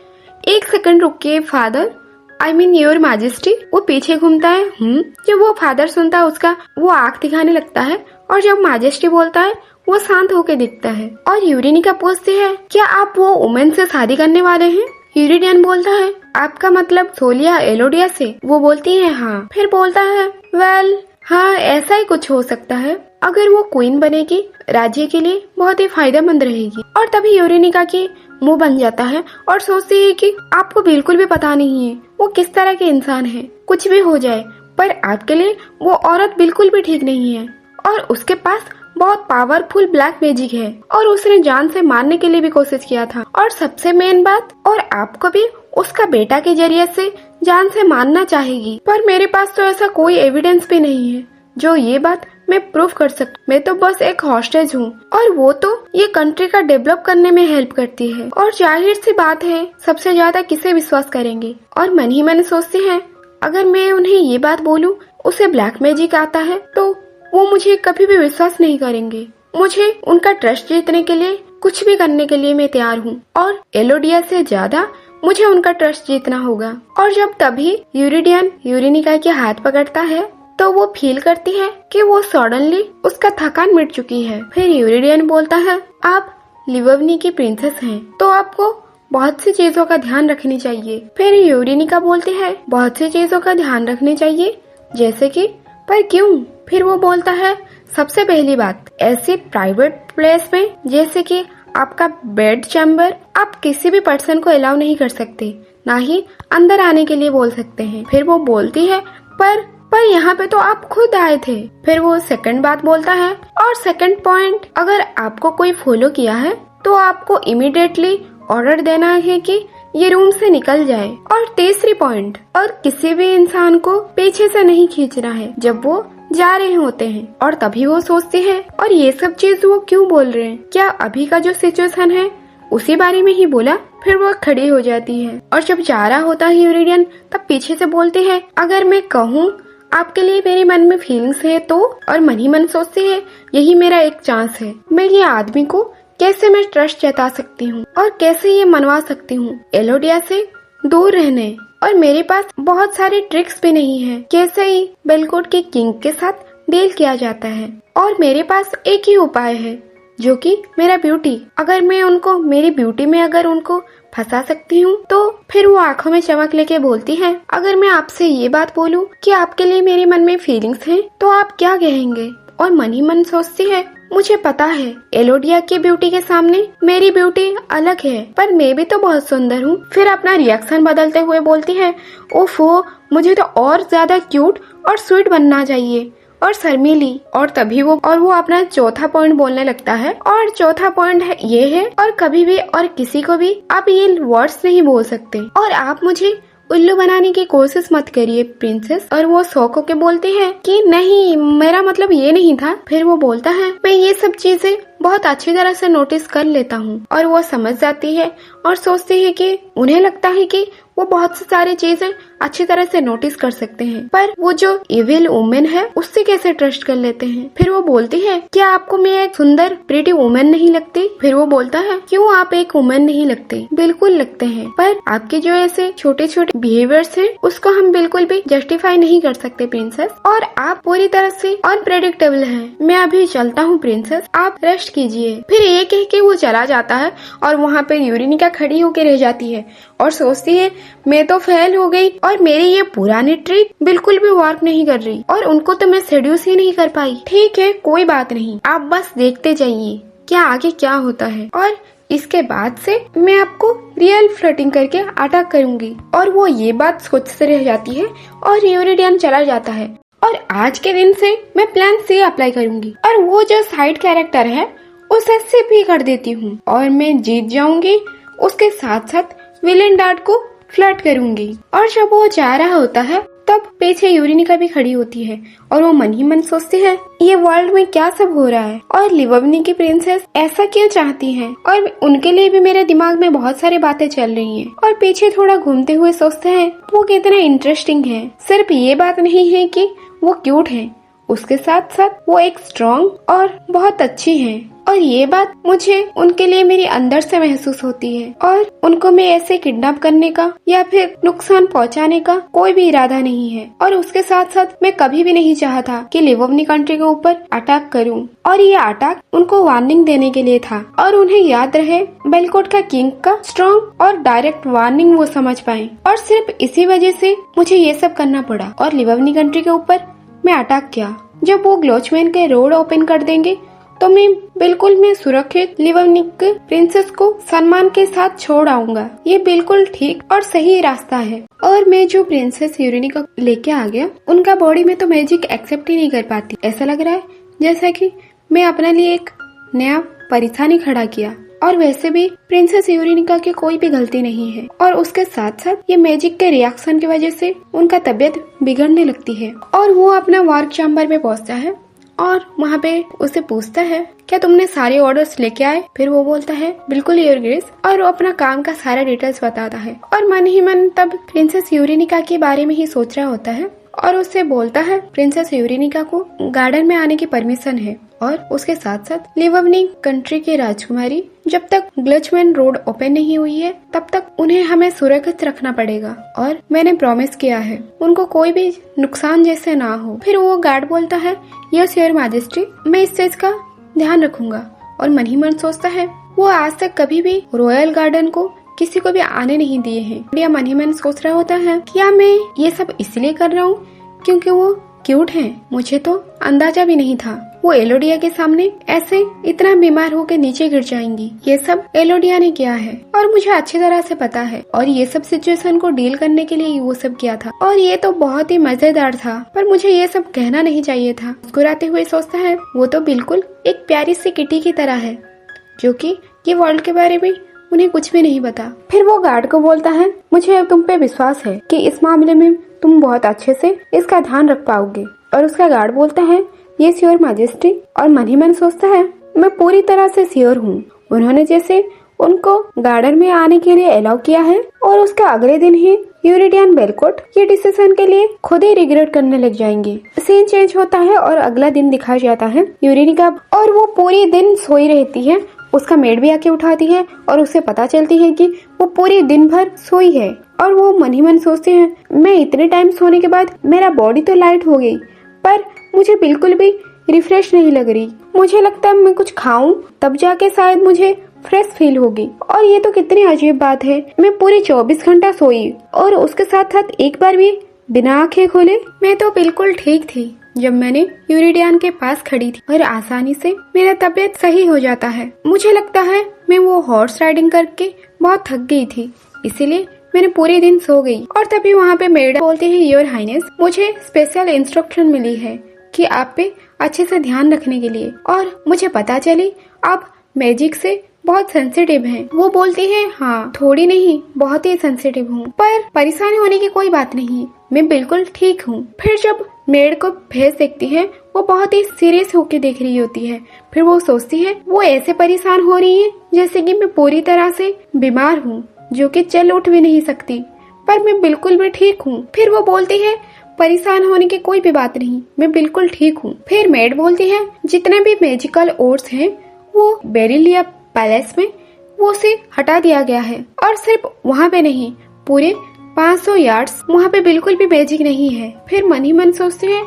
A: एक सेकंड रुकिए father, I mean your majesty. वो पीछे घूमता है। जब वो फादर सुनता है उसका, वो आँख दिखाने लगता है। और जब मैजेस्टी बोलता है वो शांत होकर दिखता है। और यूरिनिका पूछती है क्या आप वो वुमेन से शादी करने वाले हैं? यूरिडियन बोलता है आपका मतलब सोलिया एलोडिया से? वो बोलती है हाँ। फिर बोलता है वेल हाँ, ऐसा ही कुछ हो सकता है। अगर वो क्वीन बनेगी राज्य के लिए बहुत ही फायदेमंद रहेगी। और तभी यूरिनिका की मुंह बन जाता है और सोचती है कि आपको बिल्कुल भी पता नहीं है वो किस तरह के इंसान है। कुछ भी हो जाए पर आपके लिए वो औरत बिल्कुल भी ठीक नहीं है और उसके पास बहुत पावरफुल ब्लैक मैजिक है और उसने जान से मारने के लिए भी कोशिश किया था। और सबसे मेन बात, और आपको भी उसका बेटा के जरिए से जान से मारना चाहेगी। पर मेरे पास तो ऐसा कोई एविडेंस भी नहीं है जो ये बात मैं प्रूफ कर सकती। मैं तो बस एक हॉस्टेज हूँ और वो तो ये कंट्री का डेवलप करने में हेल्प करती है। और जाहिर सी बात है सबसे ज्यादा किसे विश्वास करेंगे। और मन ही मन सोचते हैं अगर मैं उन्हें ये बात बोलूं उसे ब्लैक मैजिक आता है तो वो मुझे कभी भी विश्वास नहीं करेंगे। मुझे उनका ट्रस्ट जीतने के लिए कुछ भी करने के लिए मैं तैयार हूँ और एलोडिया से ज्यादा मुझे उनका ट्रस्ट जीतना होगा। और जब तभी यूरिडियन यूरिनिका के हाथ पकड़ता है तो वो फील करती है कि वो सडनली उसका थकान मिट चुकी है। फिर यूरिडियन बोलता है आप लिवोवनी की प्रिंसेस हैं तो आपको बहुत सी चीजों का ध्यान रखनी चाहिए। फिर यूरेनिका बोलती है बहुत सी चीजों का ध्यान रखनी चाहिए जैसे कि पर क्यों? फिर वो बोलता है सबसे पहली बात, ऐसी प्राइवेट प्लेस में जैसे कि आपका बेड चैम्बर आप किसी भी पर्सन को अलाउ नहीं कर सकते, ना ही अंदर आने के लिए बोल सकते हैं। फिर वो बोलती है पर यहाँ पे तो आप खुद आए थे। फिर वो सेकंड बात बोलता है और सेकंड पॉइंट, अगर आपको कोई फॉलो किया है तो आपको इमीडिएटली ऑर्डर देना है कि ये रूम से निकल जाए। और तीसरी पॉइंट, और किसी भी इंसान को पीछे से नहीं खींचना है जब वो जा रहे होते हैं। और तभी वो सोचती है और ये सब चीज वो क्यों बोल रहे हैं, क्या अभी का जो सिचुएशन है उसी बारे में ही बोला? फिर वो खड़ी हो जाती है और जब जा रहा होता है यूरेनियन तब पीछे से बोलती है अगर मैं कहूँ आपके लिए मेरे मन में फीलिंग्स है तो, और मन ही मन सोचती है यही मेरा एक चांस है, मैं ये आदमी को कैसे मैं ट्रस्ट जता सकती हूँ और कैसे ये मनवा सकती हूँ एलोडिया से दूर रहने। और मेरे पास बहुत सारे ट्रिक्स भी नहीं है कैसे ही बेलकोट के किंग के साथ डील किया जाता है। और मेरे पास एक ही उपाय है जो कि मेरा ब्यूटी, अगर मैं उनको मेरी ब्यूटी में अगर उनको फंसा सकती हूँ तो फिर वो आंखों में चमक लेके बोलती है अगर मैं आपसे ये बात बोलूँ कि आपके लिए मेरे मन में फीलिंग्स हैं तो आप क्या कहेंगे? और मन ही मन सोचती है मुझे पता है एलोडिया की ब्यूटी के सामने मेरी ब्यूटी अलग है पर मैं भी तो बहुत सुंदर हूँ। फिर अपना रिएक्शन बदलते हुए बोलती है ओफो, मुझे तो और ज्यादा क्यूट और स्वीट बनना चाहिए और शर्मीली। और तभी वो अपना चौथा पॉइंट बोलने लगता है और चौथा पॉइंट है ये है और कभी भी और किसी को भी आप ये वर्ड्स नहीं बोल सकते और आप मुझे उल्लू बनाने की कोशिश मत करिए प्रिंसेस। और वो शौक होके बोलती है कि नहीं, मेरा मतलब ये नहीं था। फिर वो बोलता है मैं ये सब चीजें बहुत अच्छी तरह से नोटिस कर लेता हूँ। और वो समझ जाती है और सोचती है कि उन्हें लगता है कि वो बहुत सारी चीजें अच्छी तरह से नोटिस कर सकते हैं पर वो जो इविल वुमेन है उससे कैसे ट्रस्ट कर लेते हैं। फिर वो बोलती है क्या आपको मैं एक सुंदर प्रीटी वुमेन नहीं लगती? फिर वो बोलता है क्यों आप एक वुमेन नहीं लगते? बिल्कुल लगते हैं, पर आपके जो ऐसे छोटे छोटे बिहेवियर्स हैं उसको हम बिल्कुल भी जस्टिफाई नहीं कर सकते प्रिंसेस, और आप पूरी तरह से अनप्रेडिक्टेबल हैं। मैं अभी चलता हूँ प्रिंसेस, आप रेस्ट कीजिए। फिर ये कह के वो चला जाता है और वहाँ पे यूरेनिका खड़ी होकर रह जाती है और सोचती है मैं तो फेल हो गई और मेरी ये पुरानी ट्रिक बिल्कुल भी वर्क नहीं कर रही और उनको तो मैं सेड्यूस ही नहीं कर पाई। ठीक है, कोई बात नहीं, आप बस देखते जाइए क्या आगे क्या होता है और इसके बाद से मैं आपको रियल फ्लर्टिंग करके अटैक करूंगी। और वो ये बात सोचते रह जाती है और यूरेनियन चला जाता है और आज के दिन से मैं प्लान सी अप्लाई करूंगी और वो जो साइड कैरेक्टर है उसे सिप ही कर देती हूँ और मैं जीत जाऊंगी। उसके साथ साथ विलेन डार्ट को फ्लर्ट करूंगी। और जब वो जा रहा होता है तब पीछे यूरेनिका भी खड़ी होती है और वो मन ही मन सोचती है ये वर्ल्ड में क्या सब हो रहा है और लिववनी की प्रिंसेस ऐसा क्यों चाहती हैं और उनके लिए भी मेरे दिमाग में बहुत सारी बातें चल रही हैं। और पीछे थोड़ा घूमते हुए सोचते हैं वो कितना इंटरेस्टिंग है। सिर्फ ये बात नहीं है कि वो क्यूट है, उसके साथ साथ वो एक स्ट्रॉन्ग और बहुत अच्छी है और ये बात मुझे उनके लिए मेरे अंदर से महसूस होती है। और उनको मैं ऐसे किडनैप करने का या फिर नुकसान पहुंचाने का कोई भी इरादा नहीं है। और उसके साथ साथ मैं कभी भी नहीं चाहा था कि लिववनी कंट्री के ऊपर अटैक करूं और ये अटैक उनको वार्निंग देने के लिए था और उन्हें याद रहे बेलकोट का किंग का स्ट्रॉन्ग और डायरेक्ट वार्निंग वो समझ पाए। और सिर्फ इसी वजह से मुझे ये सब करना पड़ा और लिववनी कंट्री के ऊपर मैं अटैक किया। जब वो ग्लोचमैन के रोड ओपन कर देंगे तो मैं सुरक्षित लिववनिक प्रिंसेस को सम्मान के साथ छोड़ आऊंगा। ये बिल्कुल ठीक और सही रास्ता है। और मैं जो प्रिंसेस यूरेनिका लेके आ गया उनका बॉडी में तो मैजिक एक्सेप्ट ही नहीं कर पाती। ऐसा लग रहा है जैसा कि मैं अपने लिए एक नया परेशानी खड़ा किया। और वैसे भी प्रिंसेस यूरेनिका की कोई भी गलती नहीं है और उसके साथ साथ ये मैजिक के रिएक्शन की वजह से उनका तबीयत बिगड़ने लगती है। और वो अपना वर्क चैम्बर में पहुंचता है और वहाँ पे उसे पूछता है क्या तुमने सारे ऑर्डर्स लेके आए? फिर वो बोलता है बिल्कुल योर ग्रेस, और वो अपना काम का सारा डिटेल्स बताता है। और मन ही मन तब प्रिंसेस यूरेनिका के बारे में ही सोच रहा होता है और उससे बोलता है प्रिंसेस यूरेनिका को गार्डन में आने की परमिशन है। और उसके साथ साथ लिववनी कंट्री की राजकुमारी जब तक ग्लोचमैन रोड ओपन नहीं हुई है तब तक उन्हें हमें सुरक्षित रखना पड़ेगा और मैंने प्रॉमिस किया है उनको कोई भी नुकसान जैसे ना हो। फिर वो गार्ड बोलता है यस योर मैजेस्टी, मैं इस चीज का ध्यान रखूंगा। और मन ही मन सोचता है वो आज तक कभी भी रॉयल गार्डन को किसी को भी आने नहीं दिए हैं। या मन ही मन सोच रहा होता है क्या मैं ये सब इसलिए कर रहा हूँ क्योंकि वो क्यूट है। मुझे तो अंदाजा भी नहीं था वो एलोडिया के सामने ऐसे इतना बीमार होकर नीचे गिर जाएंगी। ये सब एलोडिया ने किया है और मुझे अच्छी तरह से पता है और ये सब सिचुएशन को डील करने के लिए वो सब किया था और ये तो बहुत ही मजेदार था, पर मुझे ये सब कहना नहीं चाहिए था। मुस्कुराते हुए सोचता है वो तो बिल्कुल एक प्यारी सी किटी की तरह है जो कि ये वर्ल्ड के बारे में उन्हें कुछ भी नहीं पता। फिर वो गार्ड को बोलता है मुझे अब तुम पे विश्वास है कि इस मामले में तुम बहुत अच्छे से इसका ध्यान रख पाओगे। और उसका गार्ड बोलता है ये श्योर मैजेस्टी। और मन ही मन सोचता है मैं पूरी तरह से श्योर हूँ। उन्होंने जैसे उनको गार्डन में आने के लिए अलाउ किया है और उसके अगले दिन ही यूरिडियन बेलकोट ये डिसीजन के लिए खुद ही रिग्रेट करने लग जाएंगे। सीन चेंज होता है और अगला दिन दिखाया जाता है यूरिनिका और वो पूरी दिन सोई रहती है। उसका मेड भी आके उठाती है और उसे पता चलती है कि वो पूरी दिन भर सोई है और वो मन ही मन सोचती है मैं इतने टाइम सोने के बाद मेरा बॉडी तो लाइट हो गई पर मुझे बिल्कुल भी रिफ्रेश नहीं लग रही। मुझे लगता है मैं कुछ खाऊं तब जाके शायद मुझे फ्रेश फील होगी। और ये तो कितनी अजीब बात है, मैं पूरे 24 घंटा सोई और उसके साथ साथ एक बार भी बिना आंखें खोले। मैं तो बिल्कुल ठीक थी जब मैंने यूरिडियन के पास खड़ी थी और आसानी से मेरा तबीयत सही हो जाता है। मुझे लगता है मैं वो हॉर्स राइडिंग करके बहुत थक गई थी, इसीलिए मैंने पूरे दिन सो गई। और तभी वहाँ पे मेड बोलती है योर हाइनेस मुझे स्पेशल इंस्ट्रक्शन मिली है कि आप पे अच्छे से ध्यान रखने के लिए और मुझे पता चली आप मैजिक से बहुत सेंसिटिव हैं। वो बोलती है हाँ थोड़ी नहीं बहुत ही सेंसिटिव हूँ, पर परेशानी होने की कोई बात नहीं, मैं बिल्कुल ठीक हूँ। फिर जब मेड को फेस देखती है वो बहुत ही सीरियस होकर देख रही होती है। फिर वो सोचती है वो ऐसे परेशान हो रही है जैसे कि मैं पूरी तरह से बीमार हूँ जो कि चल उठ भी नहीं सकती, पर मैं बिल्कुल भी ठीक हूँ। फिर वो बोलती है परेशान होने की कोई भी बात नहीं, मैं बिल्कुल ठीक हूँ। फिर मेड बोलती है जितने भी मैजिकल ओर्स हैं वो बेरिलिया पैलेस में वो से हटा दिया गया है और सिर्फ वहाँ पे नहीं पूरे 500 यार्ड्स वहाँ पे बिल्कुल भी मैजिक नहीं है। फिर मन ही मन सोचते हैं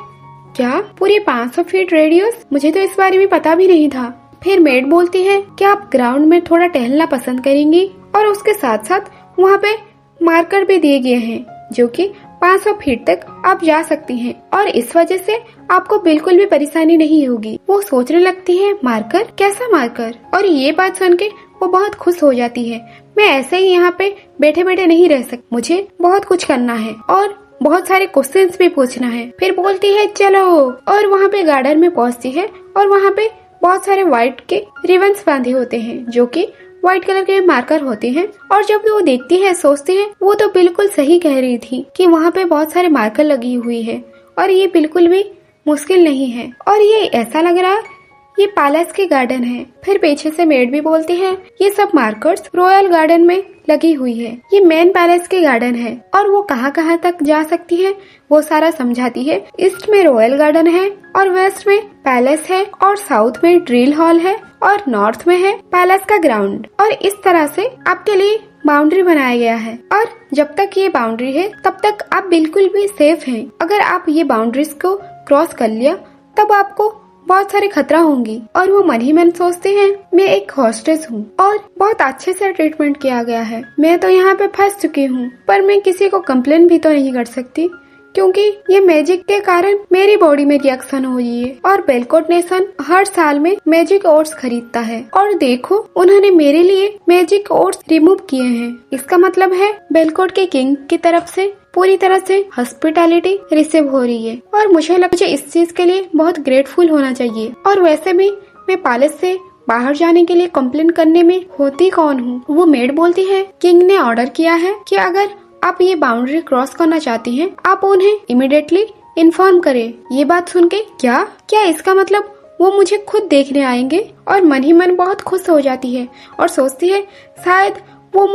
A: क्या पूरे 500 फीट रेडियस, मुझे तो इस बारे में पता भी नहीं था। फिर मेड बोलती है क्या आप ग्राउंड में थोड़ा टहलना पसंद करेंगी और उसके साथ साथ वहाँ पे मार्कर भी दिए गए हैं जो कि 500 फीट तक आप जा सकती हैं और इस वजह से आपको बिल्कुल भी परेशानी नहीं होगी। वो सोचने लगती है मार्कर, कैसा मार्कर? और ये बात सुन के वो बहुत खुश हो जाती है। मैं ऐसे ही यहाँ पे बैठे बैठे नहीं रह सकती, मुझे बहुत कुछ करना है और बहुत सारे क्वेश्चंस भी पूछना है। फिर बोलती है चलो, और वहाँ पे गार्डन में पहुँचती है और वहाँ पे बहुत सारे व्हाइट के रिबन्स बांधे होते हैं जो कि व्हाइट कलर के मार्कर होते हैं। और जब वो देखती है सोचती है वो तो बिल्कुल सही कह रही थी कि वहाँ पे बहुत सारे मार्कर लगी हुई है और ये बिल्कुल भी मुश्किल नहीं है और ये ऐसा लग रहा है ये पैलेस के गार्डन है। फिर पीछे से मेड भी बोलती है ये सब मार्कर्स रॉयल गार्डन में लगी हुई है, ये मेन पैलेस के गार्डन है और वो कहाँ कहाँ तक जा सकती है वो सारा समझाती है। ईस्ट में रॉयल गार्डन है और वेस्ट में पैलेस है और साउथ में ड्रिल हॉल है और नॉर्थ में है पैलेस का ग्राउंड। और इस तरह से आपके लिए बाउंड्री बनाया गया है और जब तक ये बाउंड्री है तब तक आप बिल्कुल भी सेफ हैं। अगर आप ये बाउंड्रीज को क्रॉस कर लिया तब आपको बहुत सारे खतरा होंगी। और वो मन ही मन सोचते हैं मैं एक हॉस्टेस हूँ और बहुत अच्छे से ट्रीटमेंट किया गया है, मैं तो यहाँ पे फंस चुकी हूँ, पर मैं किसी को कंप्लेन भी तो नहीं कर सकती क्योंकि ये मैजिक के कारण मेरी बॉडी में रिएक्शन हो रही है। और बेलकोट नेशन हर साल में मैजिक ओट्स खरीदता है और देखो उन्होंने मेरे लिए मैजिक ओट्स रिमूव किए हैं। इसका मतलब है बेलकोट के किंग की तरफ से पूरी तरह से हॉस्पिटैलिटी रिसीव हो रही है और मुझे इस चीज के लिए बहुत ग्रेटफुल होना चाहिए। और वैसे भी मैं पैलेस से बाहर जाने के लिए कंप्लेन करने में होती कौन हूँ। वो मेड बोलती है किंग ने ऑर्डर किया है कि अगर आप ये बाउंड्री क्रॉस करना चाहती हैं आप उन्हें इमीडिएटली इन्फॉर्म करें। ये बात सुन के क्या इसका मतलब वो मुझे खुद देखने आएंगे? और मन ही मन बहुत खुश हो जाती है और सोचती है शायद वो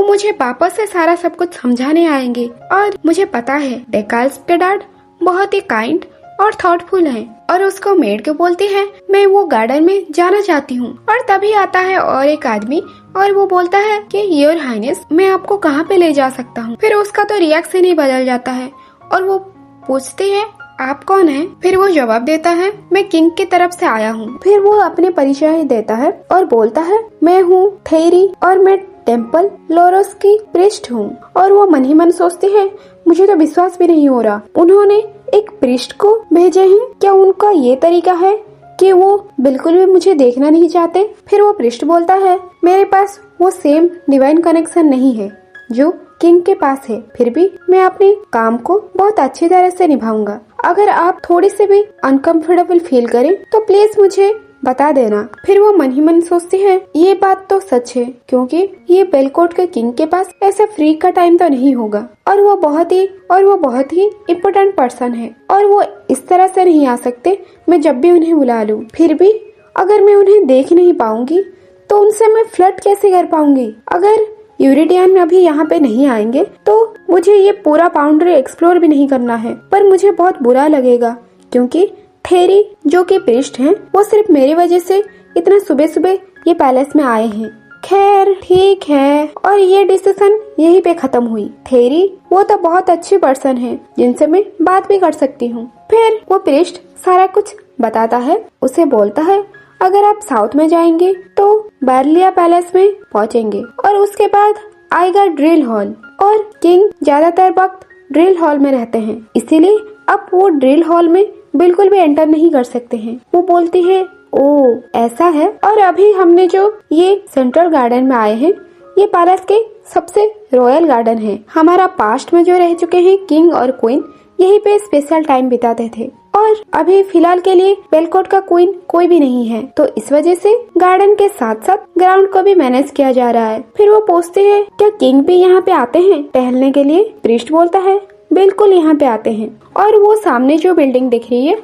A: मुझे वापस से सारा सब कुछ समझाने आएंगे। और मुझे पता है डेकाल्स के डैड बहुत ही काइंड और थॉटफुल हैं। और उसको मेड के बोलती है मैं वो गार्डन में जाना चाहती हूँ। और तभी आता है और एक आदमी और वो बोलता है कि योर हाइनेस मैं आपको कहाँ पे ले जा सकता हूँ। फिर उसका तो रिएक्शन ही बदल जाता है और वो पूछती है आप कौन है? फिर वो जवाब देता है मैं किंग की तरफ से आया हूँ। फिर वो अपने परिचय देता है और बोलता है मैं हूँ थेरी और मैं टेम्पल लोरोस की प्रिस्ट हूँ। और वो मन ही मन सोचती है, मुझे तो विश्वास भी नहीं हो रहा, उन्होंने एक प्रिस्ट को भेजे हैं। क्या उनका ये तरीका है कि वो बिल्कुल भी मुझे देखना नहीं चाहते? फिर वो प्रिस्ट बोलता है, मेरे पास वो सेम डिवाइन कनेक्शन नहीं है जो किंग के पास है, फिर भी मैं अपने काम को बहुत अच्छी तरह से निभाऊंगा। अगर आप थोड़ी से भी अनकंफर्टेबल फील करें तो प्लीज मुझे बता देना। फिर वो मन ही मन सोचती है, ये बात तो सच है, क्योंकि ये बेलकोट के किंग के पास ऐसा फ्री का टाइम तो नहीं होगा, और वो बहुत ही इम्पोर्टेंट पर्सन है, और वो इस तरह से नहीं आ सकते मैं जब भी उन्हें बुला लूं। फिर भी अगर मैं उन्हें देख नहीं पाऊंगी तो उनसे मैं फ्लर्ट कैसे कर पाऊंगी? अगर यूरिडियन अभी यहाँ पे नहीं आएंगे तो मुझे ये पूरा बाउंड्री एक्सप्लोर भी नहीं करना है। पर मुझे बहुत बुरा लगेगा, क्योंकि थेरी जो कि प्रिस्ट हैं, वो सिर्फ मेरी वजह से इतना सुबह सुबह ये पैलेस में आए हैं। खैर ठीक है, और ये डिसीजन यहीं पे खत्म हुई। थेरी वो तो बहुत अच्छी पर्सन है जिनसे मैं बात भी कर सकती हूँ। फिर वो प्रिस्ट सारा कुछ बताता है, उसे बोलता है अगर आप साउथ में जाएंगे तो बैरलिया पैलेस में पहुँचेंगे, और उसके बाद आएगा ड्रिल हॉल, और किंग ज्यादातर वक्त ड्रिल हॉल में रहते हैं, इसीलिए अब वो ड्रिल हॉल में बिल्कुल भी एंटर नहीं कर सकते हैं। वो बोलती है, ओ ऐसा है। और अभी हमने जो ये सेंट्रल गार्डन में आए हैं, ये पैलेस के सबसे रॉयल गार्डन है। हमारा पास्ट में जो रह चुके हैं किंग और क्वीन यहीं पे स्पेशल टाइम बिताते थे, और अभी फिलहाल के लिए बेलकोट का क्वीन कोई भी नहीं है, तो इस वजह से गार्डन के साथ साथ ग्राउंड को भी मैनेज किया जा रहा है। फिर वो पूछते हैं, क्या किंग भी यहाँ पे आते हैं टहलने के लिए? प्रिस्ट बोलता है, बिल्कुल यहाँ पे आते हैं। और वो सामने जो बिल्डिंग दिख रही है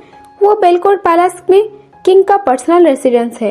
A: वो बेलकोट पैलेस में किंग का पर्सनल रेसिडेंस है।